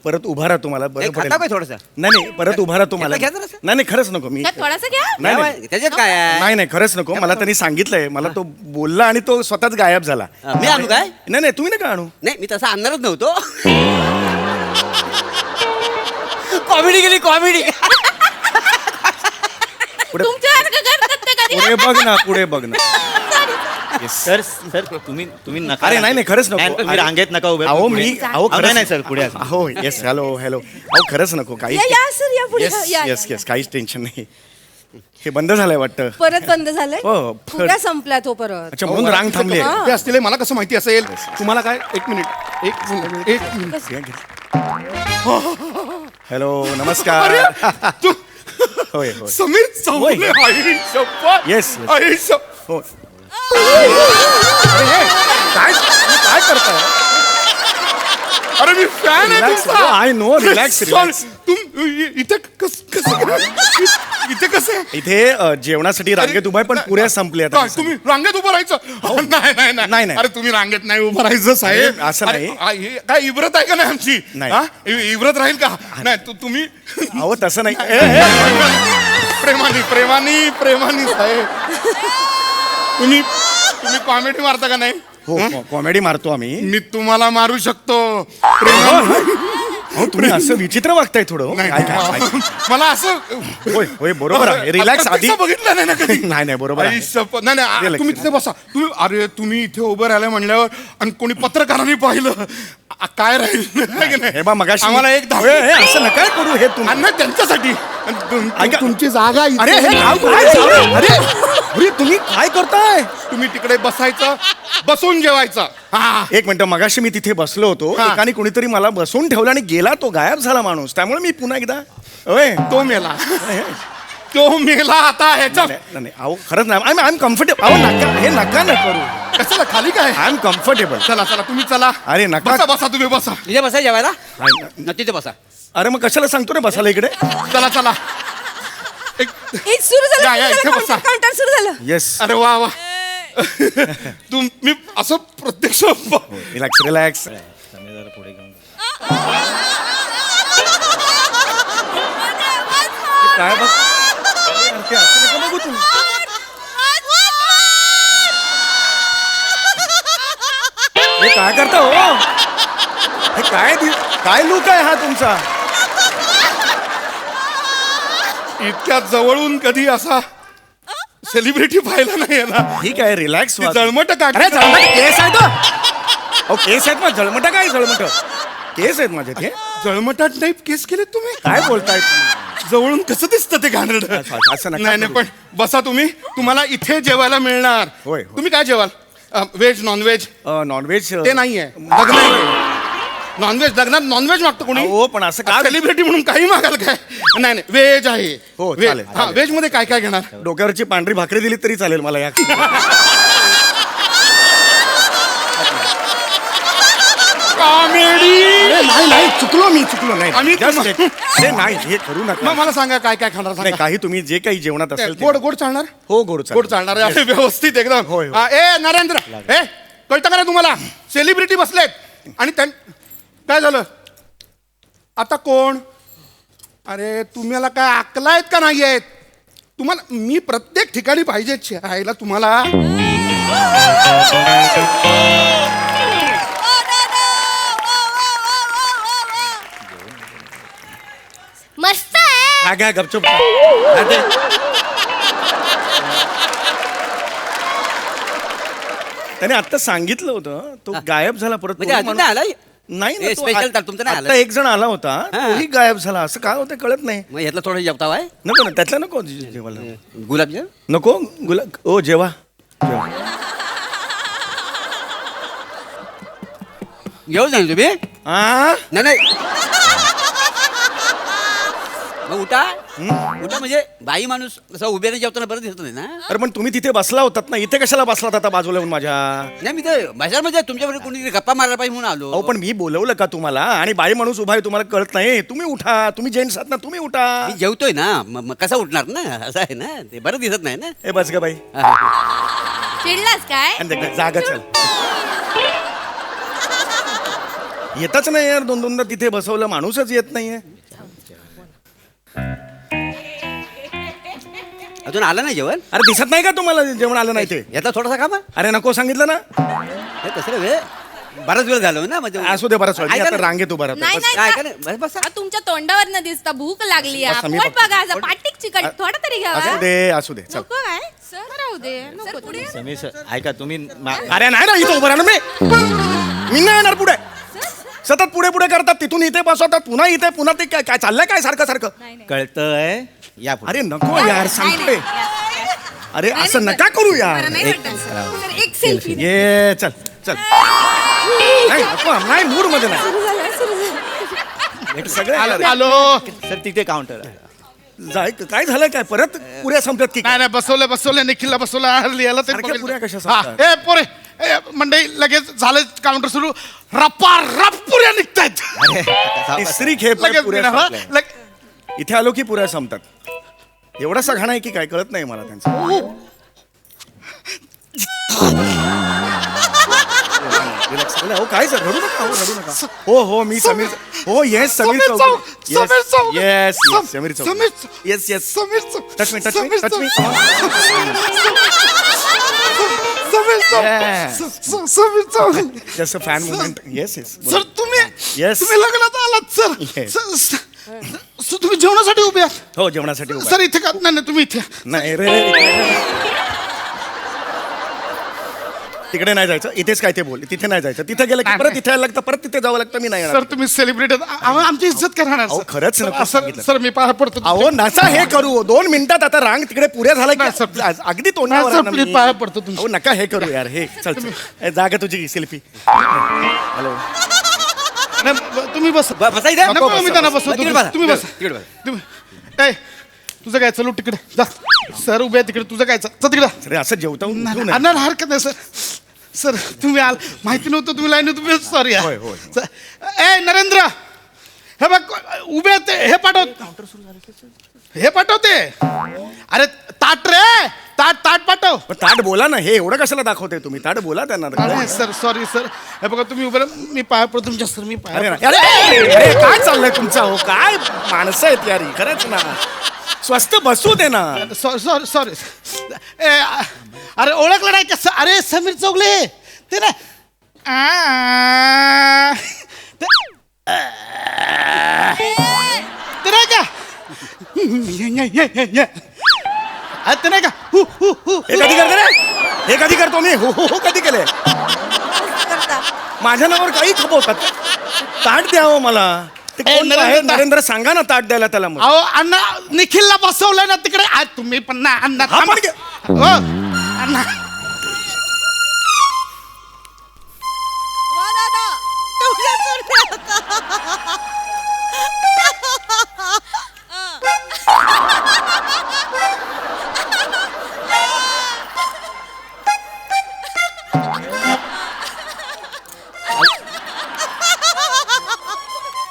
परत उभा राहतो मला बरं पडेल. खाता काय थोडंसं नाही नाही परत उभा राहतो मला घ्या जरासं. नाही नाही खरंच नको मी त्यात थोडासा घ्या नाही नाही त्याच्यात काय आहे? नाही नाही खरंच नको मला त्यांनी सांगितलंय मला तो बोलला आणि तो स्वतःच गायब झाला मी आणू काय नाही नाही तुम्ही नका आणू नाही मी तसं आणणारच नव्हतो कॉमेडी केली कॉमेडी पुढे तुमच्यासारखं करतात ते कधी पुढे बघ ना पुढे बघ ना सर सर तुम्ही नका अरे नाही नाही खरंच नाही, नको तुम्ही रांगेत नका उभे अहो पुढे. मी अहो, खरंच- नाही सर पुढे असं. हो येस हॅलो हॅलो अहो खरंच नको काही या सर या पुढे येस या, येस या. येस काहीच टेन्शन नाही हे बंद झालंय वाटतं परत बंद झालंय हो, पुरा संपला तो परत अच्छा म्हणून रांग थांबली आहे. हा. असतील मला कसं माहिती असेल तुम्हाला काय एक मिनिट हॅलो नमस्कार तू होय होय समीर चव्हाण आई शप्पथ. Yes yes. आई शप्पथ. हो अरे, हे, काय तुम्ही काय करताय अरे मी फॅन आहे Relax, तुमचा. I know, relax, relax. इथे इथे कसं इथे जेवणासाठी रांगेत उभा आहे पण पुऱ्या संपल्या काय, तुम्ही रांगेत उभं राहायचं नाही नाही नाही, नाही. अरे तुम्ही रांगेत नाही उभं राहायचं साहेब अरे, असं अरे, हे काय इब्रत आहे का नाही आमची नाही. हा? इब्रत राहील का नाही तुम्ही अहो तसं नाही प्रेमानी प्रेमानी प्रेमानी साहेब तुम्ही कॉमेडी मारता का नाही हो कॉमेडी मारतो आम्ही मी तुम्हाला मारू शकतो प्रेमाने. हो तुम्ही असं विचित्र वागताय थोडं हो. नाही, काय, काय, काय? मला असं होय होय बरोबर आहे रिलॅक्स आधी प्रत्यक्ष बघितलं नाही ना कधी नाही नाही बरोबर आहे. आई शपथ. नाही नाही Relax. तुम्ही तिथे बसा तुम्ही इथे उभं राहिलं म्हणल्यावर आणि कोणी पत्रकारांनी पाहिलं काय राहील है की नाही? हे बा मगाशी आम्हाला एक हे, हे, असं नका करू हे तुम्ही आणि नाही, त्यांच्यासाठी ऐका. तुमची जागा इथे. अरे हे काय चालू? अरे अरे तुम्ही काय करताय तुम्ही तिकडे बसायचं बसून जेवायचं हा एक मिनिट मगाशी मी तिथे बसलो होतो हा. एकाने कोणीतरी मला बसवून ठेवला आणि गेला तो गायब झाला माणूस त्यामुळे मी पुन्हा एकदा ओय तो मेला तो मेला आता ह्याच्या नाही नाही, अहो खरंच नाही आय एम कम्फर्टेबल अहो नका हे नका न करू कशाला खाली काय आय एम कम्फर्टेबल चला चला तुम्ही चला अरे नका बसा बसा तुम्ही बसा तिथे बसा जेवायला न तिथे बसा अरे मग कशाला सांगतो रे बसायला इकडे चला चला एक एक सुरू या, या, इथे झालं बसा. काउंटर सुरू झालं येस अरे वा वा तुम्ही असं प्रत्यक्ष रिलॅक्स रिलॅक्स काय बघ ते असं नका बघू तुम्ही हे काय करता हो हे काय लुक आहे हा तुमचा इतक्या जवळून कधी असा सेलिब्रिटी पाहिला नाही ना ठीक आहे रिलॅक्स जळमट अरे काढ जळमट केस आहे तो अहो केस आहेत मग जळमट काय जळमट केस आहेत माझे ते. जळमटाट टाईप केस केले तुम्ही? काय बोलताय जवळून कसं दिसतं ते घाणेरडं? असं नका नाही नाही, करू. पण बसा तुम्ही. तुम्हाला इथे जेवायला मिळणार. होय. तुम्ही काय जेवाल? Veg non veg? नॉनव्हेज ते नाहीये. लग्न नॉनव्हेज, लग्नात नॉनव्हेज मागतो कोणी? हो पण असं का सेलिब्रिटी म्हणून काही मागाल काय? नाही नाही, व्हेज आहे. हो, Veg. चालेल, हा, चालेल. व्हेज मध्ये काय काय घेणार? डोक्यावरची पांढरी भाकरी दिली तरी चालेल मला या कॉमेडी. नाही नाही चुकलो नाही आम्ही Just एक- अरे नाही हे करू नका मला सांगा काय काय खाणार नाही सांगा. काही तुम्ही जे काही जेवणात असेल ते- गोड गोड चालणार? हो गोड गोड चालणार आहे. व्यवस्थित एकदम. होय, होय. हा, ए नरेंद्र, ए कळतं का नाही तुम्हाला? सेलिब्रिटी बसलेत आणि काय झालं आता? कोण? अरे तुम्हाला काय अक्कल आहेत का नाही आहेत? तुम्हाला मी प्रत्येक ठिकाणी पाहिजे राहायला तुम्हाला. मस्त आहे. काय गपचूप काय ते? त्याने आता सांगितलं होतं तो गायब झाला परत म्हणजे कोणी अजून माणूस- नाही आलाय? नाही ना, हे तो special आ- ताट तुमचं नाही आता आलं? एक जण आला होता हा. तोही गायब झाला असं काय होतं कळत नाही. मग यातलं थोडं जेवता आहे नको ना त्यातलं नको जेवायला गुलाबजाम. नको ओ जेवा घेऊन जाईल तुम्ही? आ नाही मग उठा उठा. म्हणजे बाई माणूस असं उभ्याने जेवताना बरं दिसत नाही ना. अरे पण तुम्ही तिथे बसला होतात ना इथे कशाला बसलात आता बाजूला येऊन माझ्या? नाही मी तर बाजारमध्ये तुमच्याकडे कोणी गप्पा मारायला पाहिजे म्हणून आलो. अहो पण मी बोलवलं का तुम्हाला? आणि बाई माणूस उभा आहे तुम्हाला कळत नाही? तुम्ही उठा, तुम्ही जेंट्स आहात ना, तुम्ही उठा. मी जेवतोय ना मग कसा उठणार ना? असं आहे ना, ते बरं दिसत नाही ना. ए बस ग बाई चिडलास काय? आणि देख, जागा चल. येतच नाही यार, दोनदा तिथे बसवलं माणूसच येत नाहीये. अजून आलं नाही जेवण? अरे दिसत नाही का तुम्हाला जेवण आलं नाही ते? यातला थोडासा कामा. अरे नको सांगितलं ना. हे कसं रे बराच वेळ झालो ना म्हणजे. असू दे बरं ऐका आता ना. रांगेत उभा राहतो. नाही बस. नाही काय का- का नाही? बस बसा. आ, तुमच्या तोंडावर न दिसता भूक लागली बस, आम्ही पोट बघतो. बघा असं पाटीक चिकट थोडं तरी घ्यावा. असू दे चल. नको काय सर राहू दे नको पुढे. ऐका तुम्ही अरे नाही ना इथं उभं राहा ना मी नाही येणार पुढे. सतत पुढे पुढे करतात, तिथून इथे बसवतात, पुन्हा इथे पुन्हा ते काय काय चाललंय काय सारखं सारखं? कळतंय या पुढे. अरे नको यार सांगते. अरे असं नका करू यार. सर एक सेल्फी. ये चल चल. नाही नको, नाही मूड मध्ये नाही. सगळे आले. हॅलो. सर तिथे काउंटर काय झालं काय परत पुऱ्या संपल्यात की नाही नाही, बसवले निखिलला बसवलं याला ते सारख्या बघेल. पुऱ्या कशा हा, संपतात? ए पोरे ए, मंडई लगेच झालं काउंटर सुरू. रप्पा रप पुऱ्या निघतायत. तिसरी खेप आहे लगेच पुऱ्या हा, संपल्या. लग- इथे आलो की पुऱ्या संपतात. एवढासा घाण आहे की काय कळत नाही मला त्यांचं. Relax. हो काय सर रडू नका, हो रडू नका. हो हो मी समीर. हो येस समीर समीर चौगुले. चौगुले. समीर चौगुले. येस सम- समीर समीर चौगुले. Yes yes. समीर चौ- touch me touch me Sameer touch me. Sameer चौ- Yes. Sameer Chougule. Just a fan movement. Yes yes. Sir तुम्ही Yes. तुम्ही लग्नात आलात सर. Yes. सर, तुम्ही जेवणासाठी उभे आहात? हो जेवणासाठी उभा सर इथे का नाही नाही, तुम्ही इथे नाही रे तिकडे नाही जायचं, इथेच काय ते बोल. तिथे नाही जायचं, तिथे गेलं की परत इथे यायला लागतं, परत तिथे जावं लागतं. मी नाही सर येणार. तुम्ही सेलिब्रिटी आमची इज्जत करणार अहो, खरंच नको सर सांगितलं. सर मी पाया पडतो. अहो नसा हे करू 2 मिनिटात आता रांग तिकडे पुऱ्या झाला नाही, की सर. अगदी तोंडावर नाही, आहे सर, ना प्लीज मी. पाया पडतो तुमच्या. अहो नका हे करू यार. हे चल चल. ए, जागा तुझी सेल्फी. हॅलो. नाही, तुम्ही बस बसा इथे. नको मी त्यांना बसवतो. तिकडे बसा. तुम्ही बसा. तिकडे बसा. तुम्ही ए तुझं काय चलू तिकडे जा. सर उभे आहे तिकडे. तुझं काय चल तिकडे. अरे असं जेवता नाही हरकत नाही सर. सर तुम्ही माहिती नव्हतं तुम्ही लाईन तुम्ही सॉरी. होय, होय. ए नरेंद्र हे बघ उभे आहेत ते. हे पाठवते. अरे ताट रे ताट पाठव. ताट बोला ना. हे एवढं कशाला दाखवते तुम्ही? ताट बोला त्यांना. नाही सर सॉरी सर. हे बघा तुम्ही उभे राहा. मी पाया पडतो तुमच्या सर. मी अरे पाया ना. अरे अरे, काय चाललंय तुमचं? हो काय माणसं आहेत यार ही, खरंच ना. स्वस्त बसू दे ना. Sorry sorry. अरे ओळखलं नाही का? अरे समीर चौगले ते ना. ते नाही का? ते नाही का? हे कधी करतो रे? हे कधी करतो मी? हो हो हो कधी केलंय? माझ्या नावावर काही खपवतात. ताट द्यावं मला. ते ए, कोण आहे? नरेंद्र सांगा ना ताट द्यायला त्याला मग. अहो अण्णा निखिलला बसवलंय ना तिकडे आज तुम्ही पण ना अण्णा हा, थांबा. पण घे. हो, अण्णा वा दादा, तेवढ्याच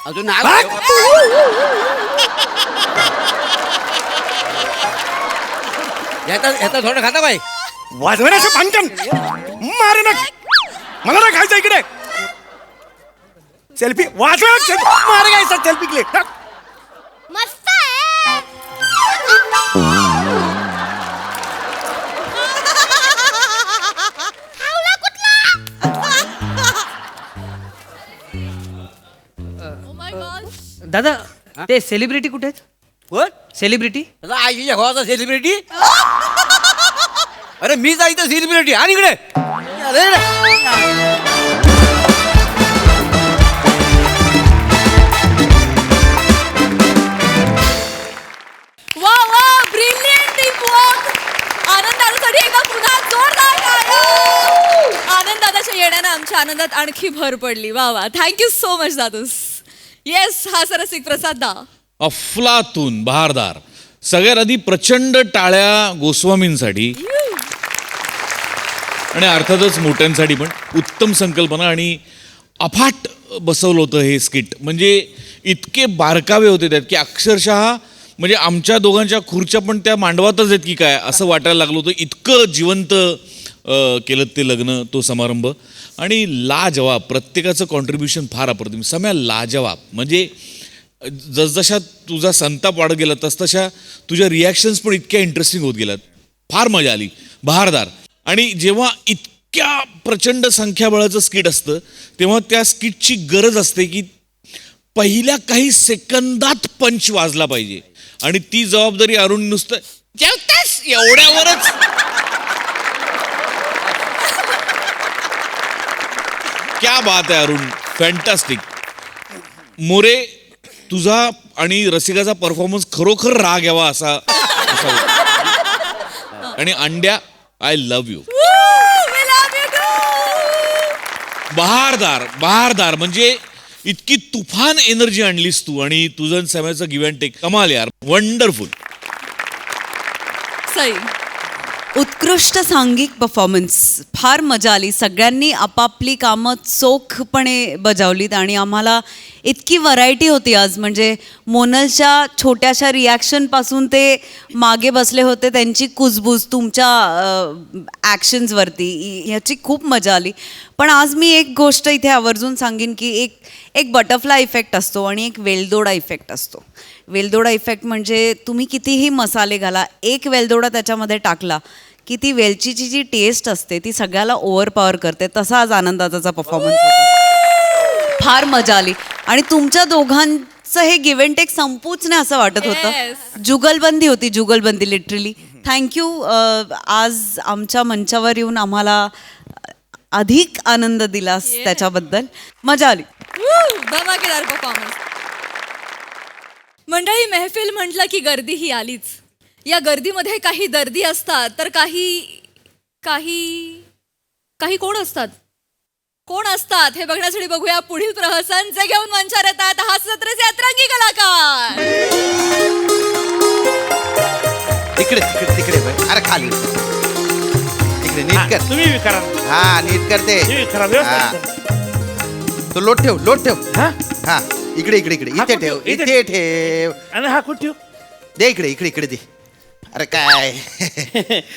अजून ह्याचा थोडं खाता बाई. वाजवण्याचं भांडण मारे ना. मला ना खायचं इकडे. सेल्फी वाजव मारे घ्यायचा सेल्फी क्लिक. मस्त आहे. खावला कुठला? Oh my God. दादा ते सेलिब्रिटी कुठे आहेत? कोण? सेलिब्रिटी त्याचा आईच्या भावाचा सेलिब्रिटी. अरे मी जायचं सेलिब्रिटी आणि इकडे अरे वा वा, ब्रिलियंट टीमवर्क. आनंद दादासाठी एकदा पुन्हा जोरदार टाळ्या. आनंद दादाच्या येण्यानं आमच्या आनंदात आणखी भर पडली. वा वा, थँक्यू सो मच दादूस. येस, हा सरसिक प्रसाद दा. अफलातून बहारदार. सगळ्यात आधी प्रचंड टाळ्या गोस्वामींसाठी आणि अर्थातच मोठ्यांसाठी पण. उत्तम संकल्पना आणि अफाट बसवलं होतं हे स्किट. म्हणजे इतके बारकावे होते त्यात की अक्षरशः म्हणजे आमच्या दोघांच्या खुर्च्या पण त्या मांडवातच आहेत की काय असं वाटायला लागलं होतं. इतकं जिवंत केलं ते लग्न, तो समारंभ. आणि लाजवाब, प्रत्येकाचं कॉन्ट्रीब्युशन फार अप्रतिम. सम्या लाजवाब. म्हणजे जसजशा तुझा संताप वाढत गेला तसतशा तुझ्या रिॲक्शन्स पण इतक्या इंटरेस्टिंग होत गेल्यात. फार मजा आली. बहारदार. आणि जेव्हा इतक्या प्रचंड संख्याबळाचं स्किट असतं तेव्हा त्या स्किटची गरज असते की पहिल्या काही सेकंदात पंच वाजला पाहिजे. आणि ती जबाबदारी अरुण नुसतं जेवतास एवढ्यावरच क्या बात आहे अरुण, फॅन्टास्टिक. मोरे, तुझा आणि रसिकाचा परफॉर्मन्स खरोखर राग यावा असा होता. आणि अंड्या, आय लव्ह यू. बहारदार बहारदार. म्हणजे इतकी तुफान एनर्जी आणलीस तू आणि तुझं सम्याचं गिव्ह अँड टेक. कमाल यार, वंडरफुल. सई. उत्कृष्ट सांघिक परफॉर्मन्स. फार मजा आली. सगळ्यांनी आपापली कामं चोखपणे बजावलीत आणि आम्हाला इतकी व्हरायटी होती आज. म्हणजे मोनलच्या छोट्याशा रिॲक्शनपासून ते मागे बसले होते त्यांची कुजबूज तुमच्या ॲक्शन्सवरती, ह्याची खूप मजा आली. पण आज मी एक गोष्ट इथे आवर्जून सांगेन की एक बटरफ्लाय इफेक्ट असतो आणि एक वेलदोडा इफेक्ट असतो. वेलदोडा इफेक्ट म्हणजे तुम्ही कितीही मसाले घाला, एक वेलदोडा त्याच्यामध्ये टाकला की ती वेलचीची जी टेस्ट असते ती सगळ्याला ओव्हरपॉवर करते. तसा आज आनंदाचा परफॉर्मन्स होता. फार मजा आली. आणि तुमच्या दोघांचं हे गिव्ह अँड टेक संपूच नाही असं वाटत होतं. Yes. जुगलबंदी होती, जुगलबंदी लिटरली. थँक्यू. आज आमच्या मंचावर येऊन आम्हाला अधिक आनंद दिलास त्याच्याबद्दल. मजा आली. धमाकेदार परफॉर्मन्स. मंडळी, मेहफिल म्हटलं की गर्दी ही आलीच. या गर्दीमध्ये काही दर्दी असतात तर काही कोण असतात? कोण असतात हे बघण्यासाठी बघूया पुढील प्रहसन जे घेऊन मंचावर येतात हास्य जत्रेचे अतरंगी कलाकार. तिकडे तिकडे तिकडे बघ. अरे खाली तिकडे नीट कर. तुम्ही करा. हा नीट करते. तो लोट ठेव. हा इकडे इकडे इकडे इथे ठेव. इथे ठेव. आणि हा कुठे ठेव? दे इकडे दे. अरे काय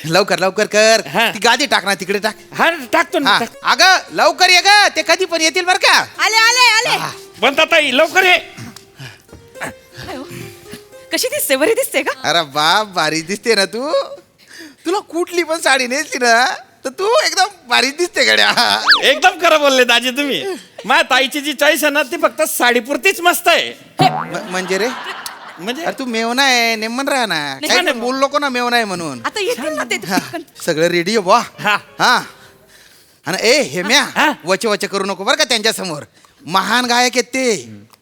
लवकर लवकर कर. ती गादी टाक ना तिकडे टाक. हा टाकतो ना. हा अगं लवकर ये ग. ते कधी पण येतील बर का. आले. बनता ताई लवकर ये. कशी दिसते? बरी दिसते का? अरे बाप भारी दिसते ना तू. तुला कुठली पण साडी नेसली ना तर तू एकदम भारी दिसते गड्या. एकदम खरं बोलले दाजी तुम्ही. माझ्या ताईची जी चॉईस आहे ना ती फक्त साडीपुरतीच मस्त आहे. म्हणजे रे म्हणजे अरे तू मेवना आहे नेमन राहा ना. काही नाही बोल नको ना मेवना आहे म्हणून. आता येतील ना ते. सगळं रेडी आहे वा. हा हा आणि ए हेम्या वचे करू नको बरं का त्यांच्या समोर. महान गायक आहेत ते.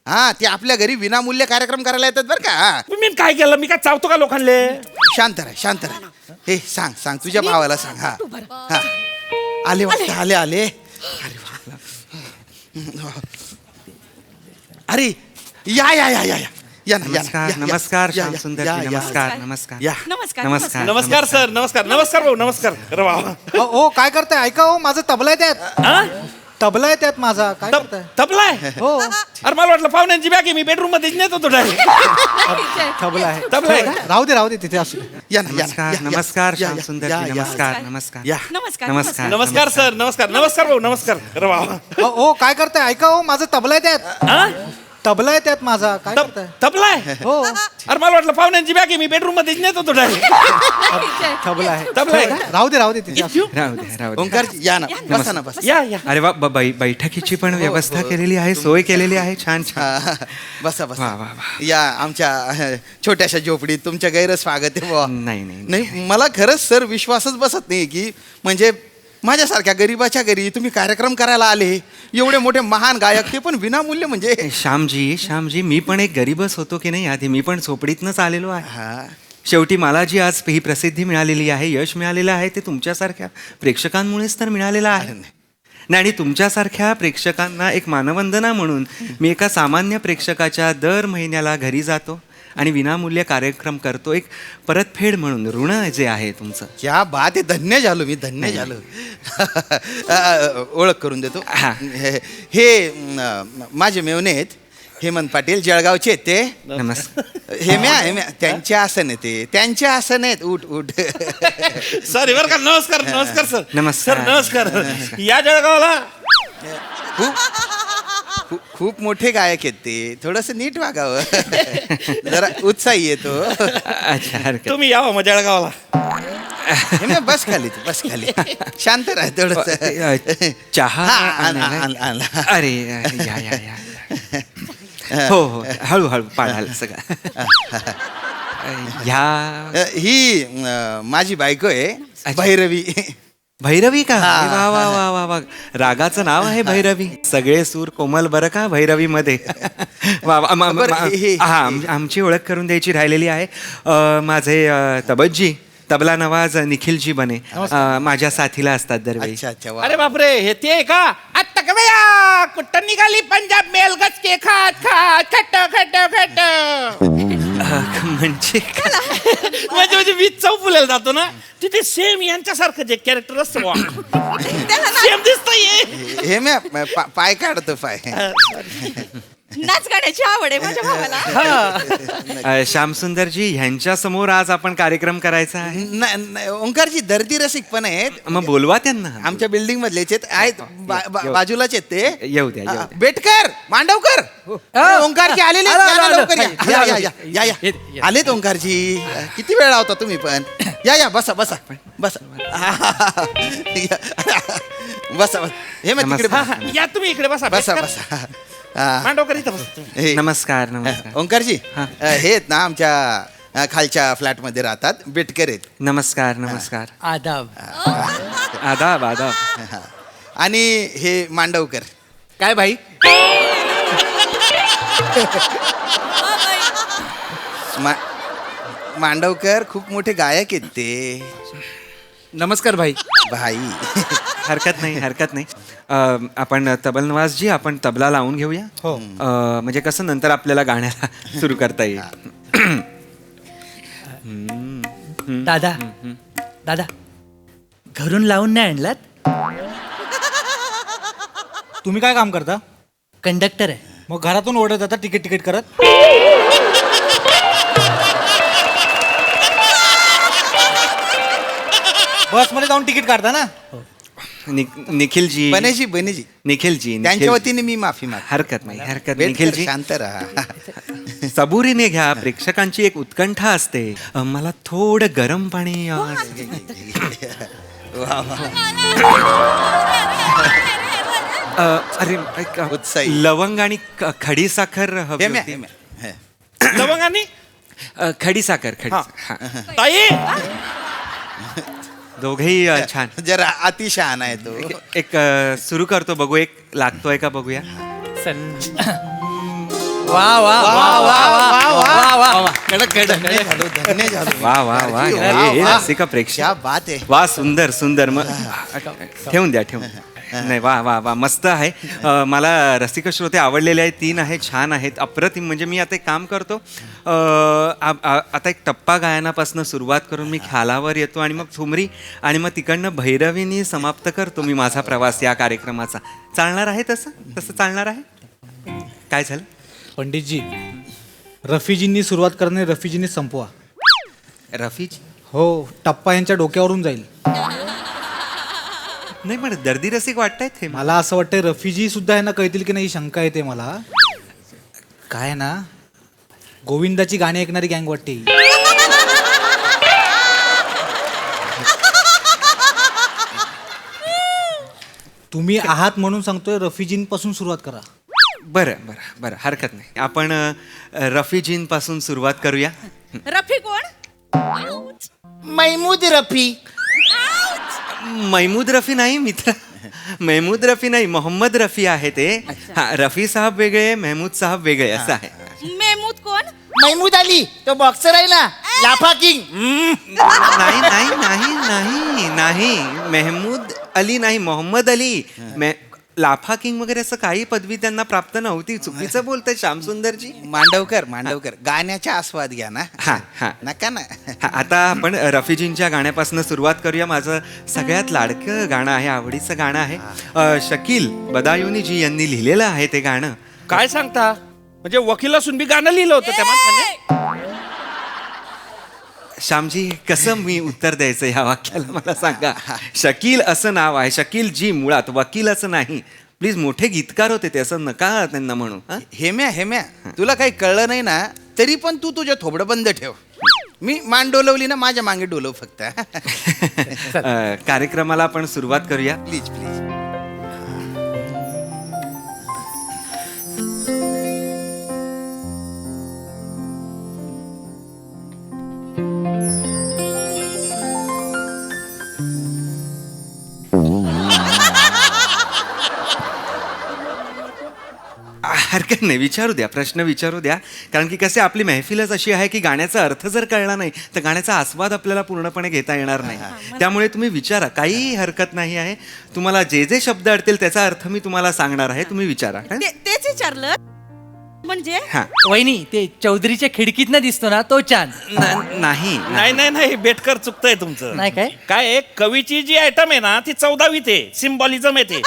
हा, ते आपल्या घरी विनामूल्य कार्यक्रम करायला येतात बरं का. हा. मी काय केलं? मी काय चावतो का लोकांले? शांत राहा, शांत राहा. हे सांग तुझ्या भावाला सांग. हा हा, आले वाटतं, आले. अरे वा. अरे या या या या या या ना, या ना, या, या. नमस्कार या, श्याम या, सुंदर या, जी, या, नमस्कार या. नमस्कार या. नमस्कार नमस्कार सर, नमस्कार भाऊ, नमस्कार. अरे वा. ओ काय करताय? ऐका हो, माझा तबला आहे त्यात. तबला आहे त्यात माझा. काय करताय? तबलाय? हो, अरे मला वाटलं पाहुण्यांची बॅग आहे, मी बेडरूम मध्ये नेत होतो डायरेक्ट. तबला आहे. तबला आहे का? राहू दे तिथे असू दे. या ना, या ना, नमस्कार या, या. नमस्कार या, श्याम या, सुंदर या, जी, या. नमस्कार नमस्कार या. नमस्कार सर, नमस्कार भाऊ, नमस्कार. अरे वा. ओ काय करताय? ऐका हो, माझा तबला आहे त्यात. तबला आहे त्यात माझा. काय करताय? तबलाय? हो, अरे मला वाटलं पाहुण्यांची बॅग आहे, मी बेडरूम मध्ये नेत होतो डायरेक्ट. तबला आहे. तबला आहे का? राहू दे तिथे असू दे. राहू दे ओंकारजी या ना, बसा ना, बसा. या अरे वा बैठकीची पण व्यवस्था केलेली आहे, सोय केलेली आहे. छान छान. हा, बसा वा, बसा. वा, वा. या आमच्या छोट्याशा झोपडीत तुमच्या गैरस्वागत आहे बुवा. नाही मला खरंच सर विश्वासच बसत नाही की म्हणजे माझ्यासारख्या गरीबाच्या घरी तुम्ही कार्यक्रम करायला आले. एवढे मोठे महान गायक, ते पण विनामूल्य. म्हणजे श्यामजी मी पण एक गरीबच होतो की नाही आधी. मी पण झोपडीतनंच आलेलो आहे. हा, शेवटी मला जी आज ही प्रसिद्धी मिळालेली आहे, यश मिळालेलं आहे, ते तुमच्यासारख्या प्रेक्षकांमुळेच तर मिळालेलं आहे. नाही, आणि तुमच्यासारख्या प्रेक्षकांना एक मानवंदना म्हणून मी एका सामान्य प्रेक्षकाच्या दर महिन्याला घरी जातो आणि विनामूल्य कार्यक्रम करतो. एक परतफेड म्हणून ऋण जे आहे तुमचं. क्या बात आहे. धन्य झालो मी, धन्य झालो. ओळख करून देतो. हा. हे माझे मेवणे आहेत, हेमंत पाटील, जळगावचे आहेत ते. नमस्कार. हेम्या त्यांचे आसन आहे ते, त्यांचे आसन आहेत. उठ सॉरी बरं का. नमस्कार सर. नमस्कार. सर नमस्कार. या जळगावला. खूप मोठे गायक आहेत ते, थोडस नीट वागावं. जरा उत्साही येतो. अच्छा, हरकत. तुम्ही यावं मग जळगावला. हेम्या, बस खाली तू, बस खाली. शांत राह थोडस. चहा आणला. अरे या हो हळूहळू पाडाल सगळं. ह्या ही माझी बायको आहे, भैरवी. भैरवी का? वा वा वा वा वा. रागाचं नाव आहे भैरवी. सगळे सूर कोमल बरं का भैरवी मध्ये. वा वा. हा, आमची ओळख करून द्यायची राहिलेली आहे. माझे तबज्जी, तबला नवाज निखिलजी बने माझ्या साथीला असतात दरवेळी. अच्छा. अरे बापरे, हे ते का? आत्ता का बया कुठं निघाली पंजाब मेल गचके खात खट. म्हणजे म्हणजे मी चौफुल्याला जातो ना, तिथे सेम यांच्यासारखं जे कॅरेक्टर असतं सेम दिसतंय. हेम्या, पाय काढतो पाय. नाच गाण्याची आवड आहे माझ्या भावाला. श्यामसुंदरजी ह्यांच्या समोर आज आपण कार्यक्रम करायचा आहे. ओंकारजी दर्दी रसिक पण आहेत. मग बोलवा त्यांना. आमच्या बिल्डिंग मधलेच आहेत, बाजूलाच आहेत ते. येऊ द्या. बेटकर, मांडवकर, ओंकारजी आलेले आहेत. या ना, लवकर या. आलेत ओंकारजी. किती वेळ लावता तुम्ही पण? या बसा. बसा. हे मग तिकडे बसा. या तुम्ही इकडे बसा. बसा. मांडवकर इथं बसा. हे, नमस्कार. ओंकारजी हे आहेत ना, आमच्या खालच्या फ्लॅट मध्ये राहतात, बेटकर आहेत. नमस्कार. आदाब. आदाब. आणि हे मांडवकर. काय भाई? मांडवकर खूप मोठे गायक आहेत ते. नमस्कार भाई. हरकत नाही. आपण तबल नवाजजी, आपण तबला लावून घेऊया. हो. म्हणजे कसं नंतर आपल्याला गाण्याला सुरू करता येईल. दादा घरून लावून नाही आणलात? तुम्ही काय काम करता? कंडक्टर आहे. मग घरातून ओरडत जाता तिकीट करत? बस मध्ये जाऊन तिकीट काढता ना? निखिलजी. बनेजी. निखिलजी. त्यांच्या वतीने मी माफी माग. हरकत नाही. निखिलजी शांत राहा. सबुरीने घ्या. प्रेक्षकांची एक उत्कंठा असते. मला थोडं गरम पाणी. अरे उत्साही. लवंग आणि खडी साखर हवी होती. लवंग आणि खडी साखर. ताई दोघेही छान. जरा अतिशहाणा आहे तो. एक सुरू करतो, बघू एक लागतोय का बघूया. वा वा वा वा वा वा वा कडक धन्य झालो वा वा वा हे रसिका प्रेक्षक क्या बात आहे वा सुंदर सुंदर मग ठेवून द्या ठेवून नाही वा वा वा मस्त आहे मला रसिक श्रोते आवडलेले आहेत 3 आहेत छान आहेत अप्रतिम म्हणजे मी आता एक काम करतो आता एक टप्पा गायनापासून सुरुवात करून मी ख्यालावर येतो आणि मग ठुमरी आणि मग तिकडनं भैरवीनी समाप्त करतो मी माझा प्रवास या कार्यक्रमाचा चालणार आहे तसं चालणार आहे काय झालं पंडितजी रफीजींनी सुरुवात करणे रफीजींनी संपवा रफीज हो टप्पा यांच्या डोक्यावरून जाईल नाही पण दर्दी रसिक वाटतायत हे मला असं वाटतंय रफीजी सुद्धा यांना कळतील की नाही ही शंका येते मला काय आहे ना गोविंदाची गाणी ऐकणारी गँग वाटते ही. तुम्ही आहात म्हणून सांगतोय रफीजींपासून सुरुवात करा बरं बरं बरं हरकत नाही आपण रफीजींपासून सुरुवात करूया रफी कोण महमूद रफी महमूद रफी नाही मित्र महमूद रफी नाही मोहम्मद रफी आहे ते हा रफी साहब वेगळे महमूद साहब वेगळे असं आहे मेहमूद कोण महमूद अली तो बॉक्सर आहे ना लाफा किंग नाही नाही नाही नाही नाही महमूद अली नाही मोहम्मद अली लाफा किंग वगैरे असं काही पदवी त्यांना प्राप्त नव्हती चुकीचं बोलतंय श्यामसुंदरजी मांडवकर गाण्याचा आस्वाद घ्या ना हा हा नका ना आता आपण रफीजींच्या गाण्यापासून सुरुवात करूया माझं सगळ्यात लाडकं गाणं आहे आवडीचं गाणं आहे शकील बदायुनी जी यांनी लिहिलेलं आहे ते गाणं काय सांगता म्हणजे वकील असून बी गाणं लिहिलं होतं त्या माणसाने श्यामजी कसं मी उत्तर द्यायचं ह्या वाक्याला मला सांगा शकील असं नाव आहे शकील जी मुळात वकील असं नाही प्लीज मोठे गीतकार होते ते असं नका त्यांना म्हणू हेम्या तुला काही कळलं नाही ना तरी पण तू तुझं थोबडं बंद ठेव मी मान डोलवली ना माझ्या मागे डोलव फक्त कार्यक्रमाला आपण सुरुवात करूया प्लीज हरकत नाही विचारू द्या प्रश्न विचारू द्या कारण की कसे आपली महफिलच अशी आहे की गाण्याचा अर्थ जर कळला नाही तर गाण्याचा आस्वाद आपल्याला पूर्णपणे घेता येणार नाही त्यामुळे तुम्ही विचारा काही हरकत नाही आहे तुम्हाला जे जे शब्द अडतील त्याचा अर्थ मी तुम्हाला सांगणार आहे तुम्ही विचारा तेच विचारलं म्हणजे हा वहिनी ते चौधरीच्या खिडकीतनं दिसतो ना तो चांद नाही नाही बेटकर चुकतंय तुमचं नाही काय काय कवीची जी आयटम आहे ना ती 14वीत आहे सिम्बॉलिझम येते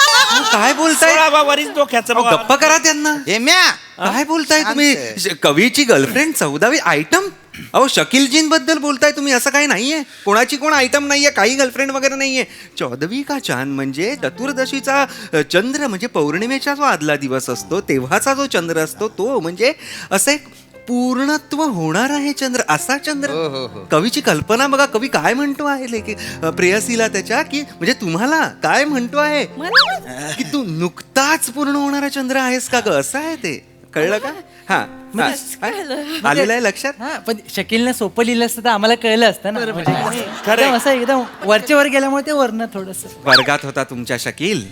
काय बोलताय 16 वरीच डोक्याचं अहो, बघा. गप्प करा त्यांना हेम्या काय बोलताय तुम्ही कवीची गर्लफ्रेंड 14वी आयटम अहो शकीलजींबद्दल बोलताय तुम्ही असं काही नाहीये कोणाची कोण आयटम नाहीये काही गर्लफ्रेंड वगैरे नाहीये 14वी का चांद म्हणजे चतुर्दशीचा चंद्र म्हणजे पौर्णिमेचा जो आदला दिवस असतो तेव्हाचा जो चंद्र असतो तो म्हणजे असं एक पूर्णत्व होणार आहे चंद्र असा चंद्र कवीची कल्पना बघा कवी काय म्हणतो आहे की प्रेयसीला त्याच्या की म्हणजे तुम्हाला काय म्हणतो आहे की तू नुकताच पूर्ण होणारा चंद्र आहेस का ग असं आहे ते कळलं का हा आलेलं आहे लक्षात हा पण शकीलनं सोपं लिहिलं असतं तर आम्हाला कळलं असतं ना म्हणजे एकदम असं एकदम वरच्या वर गेल्यामुळे ते वरनं थोडस वर्गात होता तुमच्या शकील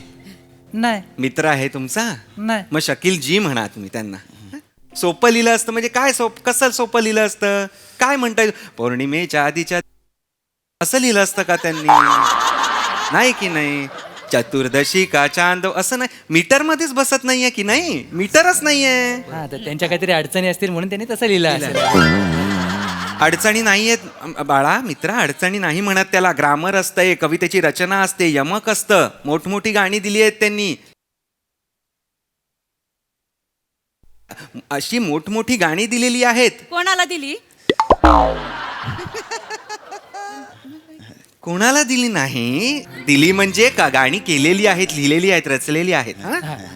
नाही मित्र आहे तुमचा नाही मग शकील जी म्हणा तुम्ही त्यांना सोपं लिहिलं असतं म्हणजे काय कसं सोपं लिहिलं असतं काय म्हणता येईल पौर्णिमेच्या आधीच्या असं लिहिलं असतं का त्यांनी नाही की नाही चतुर्दशी का चांद असं नाही मीटर मध्येच बसत नाहीये की नाही मीटरच नाहीये हा तर त्यांच्या काहीतरी अडचणी असतील म्हणून त्यांनी तसं लिहिलं असेल अडचणी नाहीयेत बाळा मित्रा अडचणी नाही म्हणत त्याला ग्रामर असतंय कवितेची रचना असते यमक असतं मोठमोठी गाणी दिली आहेत त्यांनी अशी मोठमोठी गाणी दिलेली आहेत कोणाला दिली कोणाला दिली नाही दिली म्हणजे का गाणी केलेली आहेत लिहिलेली आहेत रचलेली आहेत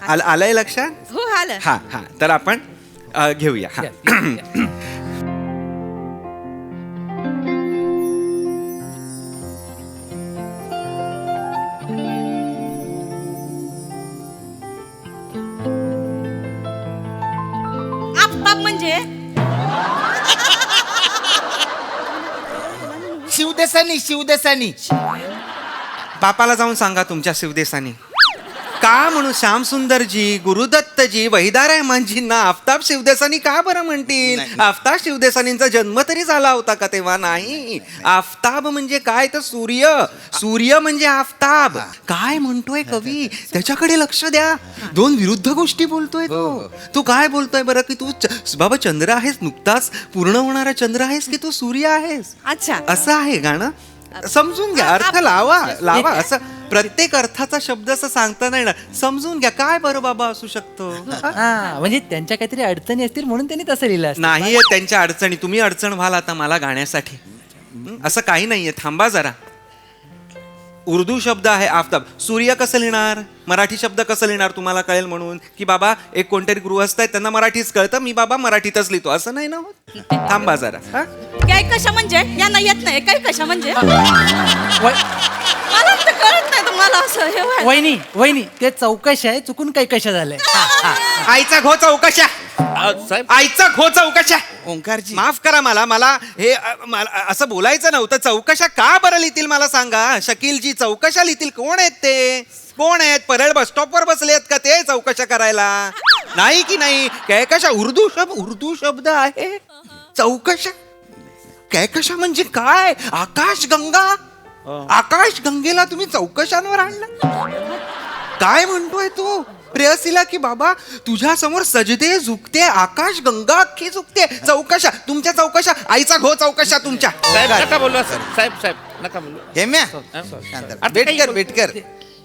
आलंय लक्षात हो आलं हा हा तर आपण घेऊया हा आफताब म्हणजे शिवदेसानी बापाला जाऊन सांगा तुमच्या शिवदेसानी का म्हणू श्यामसुंदरजी गुरुदत्त दत्तजी वहिदा रहमानजींना आफताब शिवदेसानी का बरं म्हणतील? आफताब शिवदेसानींचा जन्म तरी झाला होता का तेव्हा? नाही. आफताब म्हणजे काय तर सूर्य, सूर्य म्हणजे आफताब. काय म्हणतोय कवी? त्याच्याकडे लक्ष द्या. दोन विरुद्ध गोष्टी बोलतोय तू काय बोलतोय बरं? की तू बाबा चंद्र आहेस, नुकताच पूर्ण होणारा चंद्र आहेस, की तू सूर्य आहेस? अच्छा. असं आहे गाणं. समजून घ्या, अर्थ लावा. असं प्रत्येक अर्थाचा शब्द असं सांगता नाही ना. समजून घ्या काय बरं बाबा असू शकतो. म्हणजे त्यांच्या काहीतरी अडचणी असतील म्हणून त्यांनी तसं लिहिलं असेल. नाहीये त्यांच्या अडचणी. तुम्ही अडचण व्हाल आता मला गाण्यासाठी. असं काही नाहीये. थांबा जरा. उर्दू शब्द आहे आफताब. सूर्य कसं लिहिणार? मराठी शब्द कसं लिहिणार? तुम्हाला कळेल म्हणून की बाबा एक कोणतरी गृहस्थ आहेत त्यांना मराठीच कळतं, मी बाबा मराठीतच लिहितो, असं नाही ना होत. थांबा जरा. काय कशा म्हणजे? यांना येत नाही काय कशा म्हणजे? मला तर कळत नाही तुम्हाला असं हे व्हायला. वहिनी ते चौकशा आहे, चुकून काही कशा झालंय. आईचा घो चौकशा. आईचा घो चौकशा. ओंकारजी माफ करा मला हे मला असं बोलायचं नव्हतं. चौकशा का बरं लिहितील मला सांगा? शकीलजी चौकशा लिहितील. कोण आहेत ते? कोण आहेत? परळ बस स्टॉपवर बसले आहेत का ते चौकशा करायला? नाही की नाही? कैकशा उर्दू शब्द आहे. चौकशा कैकशा म्हणजे काय? आकाशगंगा. आकाशगंगेला तुम्ही चौकशांवर आणलं. काय म्हणतोय तू प्रेयसीला की बाबा तुझ्या समोर सजदे झुकते, आकाशगंगा अख्खी झुकते. चौकशा तुमच्या चौकशा. आईचा घो चौकशा तुमच्या. साहेब नका बोलू असं. साहेब नका बोलू. हेम्या वेटकर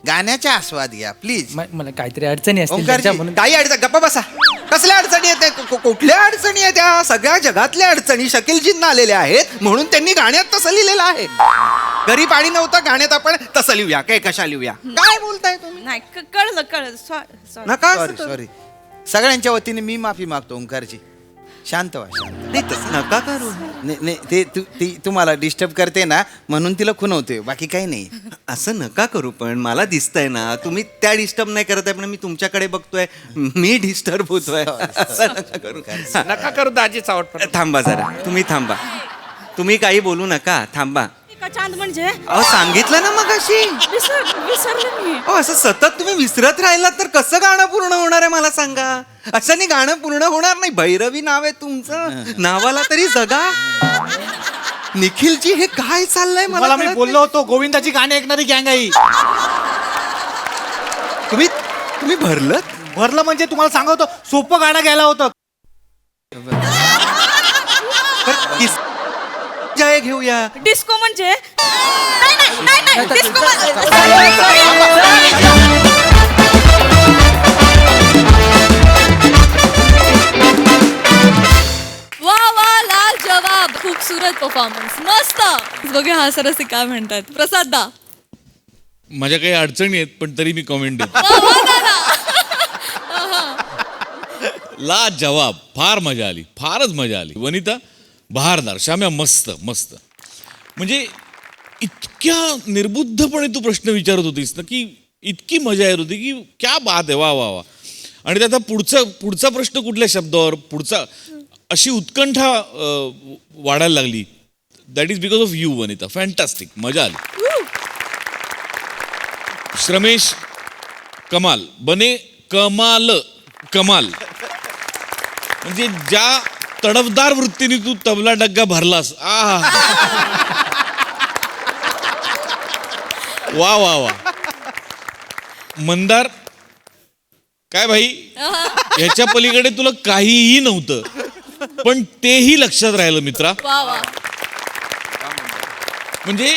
गाण्याचा आस्वाद घ्या प्लीज. मला काहीतरी अडचणी असतील ओंकारजी, त्यांच्या म्हणून. काही अडचण गप्पा बसा. कसल्या अडचणी आहेत? कुठल्या अडचणी आहेत? त्या सगळ्या जगातल्या अडचणी शकीलजींना आलेल्या आहेत म्हणून त्यांनी गाण्यात तसं लिहिलेलं आहे. घरी पाणी नव्हतं, गाण्यात आपण तसं लिहूया. काय कशा लिहूया? काय बोलताय तुम्ही? नाही कळलं सॉरी. नका सॉरी सगळ्यांच्या वतीने मी माफी मागतो. ओंकारजी शांत व्हा. नाही तसं नका करू. नाही ते तुम्हाला डिस्टर्ब करते ना म्हणून तिला खुणवते, बाकी काही नाही. असं नका करू. पण मला दिसतंय ना तुम्ही त्या डिस्टर्ब नाही करत आहे, पण मी तुमच्याकडे बघतोय मी डिस्टर्ब होतोय. असं नका करू. नका करू दाजी चावट. थांबा जरा. तुम्ही थांबा. तुम्ही काही बोलू नका. थांबा. चांद म्हणजे? अहो सांगितलं ना मग अशी. विसरले मी. असं सतत तुम्ही विसरत राहिलात तर कसं गाणं पूर्ण होणार आहे मला सांगा. असं नाही गाणं पूर्ण होणार नाही. भैरवी नाव आहे तुमचं, नावाला तरी जगा. निखिलजी हे काय चाललंय मला मी बोललो होतो गोविंदाची गाणी ऐकणारी गँग आहे. तुम्ही भरलं म्हणजे तुम्हाला सांगतो सोपं गाणं घ्यायला होतं. जय घेऊया. डिस्को म्हणजे? नाही डिस्को वा लाल जवाब. खूपसूरत परफॉर्मन्स. मस्त. बघूया हा सरस काय म्हणतात. प्रसाद दा. माझ्या काही अडचणी आहेत पण तरी मी कॉमेंट देतो. ला जवाब. फार मजा आली, फारच मजा आली. वनिता बहारदार. श्याम्या मस्त. म्हणजे इतक्या निर्बुद्धपणे तू प्रश्न विचारत होतीस ना की इतकी मजा येत होती की क्या बात आहे. वा वा वा. आणि त्याचा पुढचा प्रश्न कुठल्या शब्दावर, पुढचा अशी उत्कंठा वाढायला लागली. That is because of you Vanita. Fantastic. मजा आली. श्रमेश कमाल. बने कमाल. म्हणजे ज्या तडफदार वृत्तीने तू तबला डग्गा भरलास. वा वा वा. मंदार काय भाई, ह्याच्या पलीकडे तुला काहीही नव्हतं पण तेही लक्षात राहिलं मित्रा. म्हणजे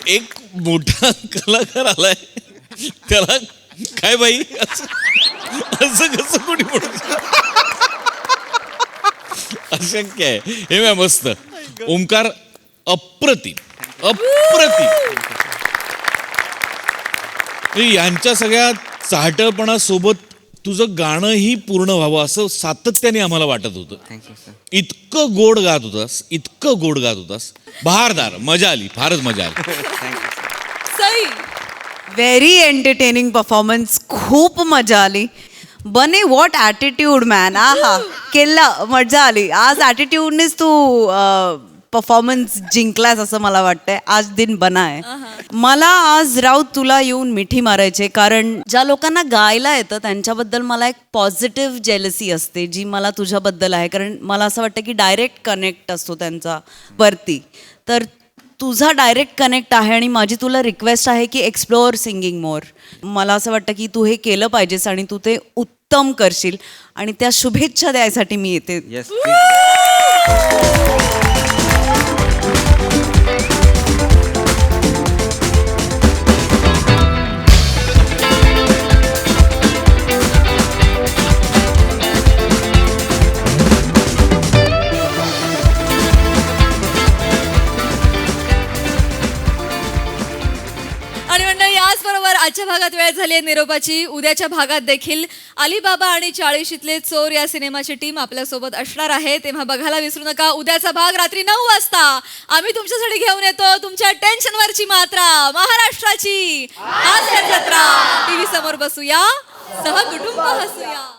एक मोठा कलाकार आलाय त्याला काय बाई असं कसं कोणी म्हणू. अशक्य आहे हे. मॅ मस्त. ओंकार अप्रतिम. यांच्या सगळ्या चाहटपणासोबत तुझं गाणंही पूर्ण व्हावं असं सातत्याने आम्हाला वाटत होतं. इतकं गोड गात होतास. बहारदार. मजा आली, फारच मजा आली. सई. Very entertaining performance. खूप मजा आली. बने व्हॉट ॲटिट्यूड मॅन. आहा केला. मजा आली. आज ॲटिट्यूडनेच तू परफॉर्मन्स जिंकलास असं मला वाटतंय. आज दिन बना आहे. मला आज राऊत तुला येऊन मिठी मारायचे, कारण ज्या लोकांना गायला येतं त्यांच्याबद्दल मला एक पॉझिटिव्ह जेलसी असते जी मला तुझ्याबद्दल आहे. कारण मला असं वाटतं की डायरेक्ट कनेक्ट असतो त्यांचा वरती. तर तुझा डायरेक्ट कनेक्ट आहे आणि माझी तुला रिक्वेस्ट आहे की एक्सप्लोअर सिंगिंग मोर. मला असं वाटतं की तू हे केलं पाहिजेस आणि तू ते उत्तम करशील आणि त्या शुभेच्छा द्यायसाठी मी येते. येस आणि मंडळी याचबरोबर आजच्या भागात वेळ झाली आहे निरोपाची. उद्याच्या भागात देखील अलीबाबा आणि 40शीतले चोर या सिनेमाची टीम आपल्यासोबत असणार आहे. तेव्हा बघायला विसरू नका. उद्याचा भाग रात्री 9 वाजता आम्ही तुमच्यासाठी घेऊन येतो तुमच्या टेन्शनवरची मात्रा, महाराष्ट्राची हास्य जत्रा. टीव्ही समोर बसूया, सहकुटुंब हसूया.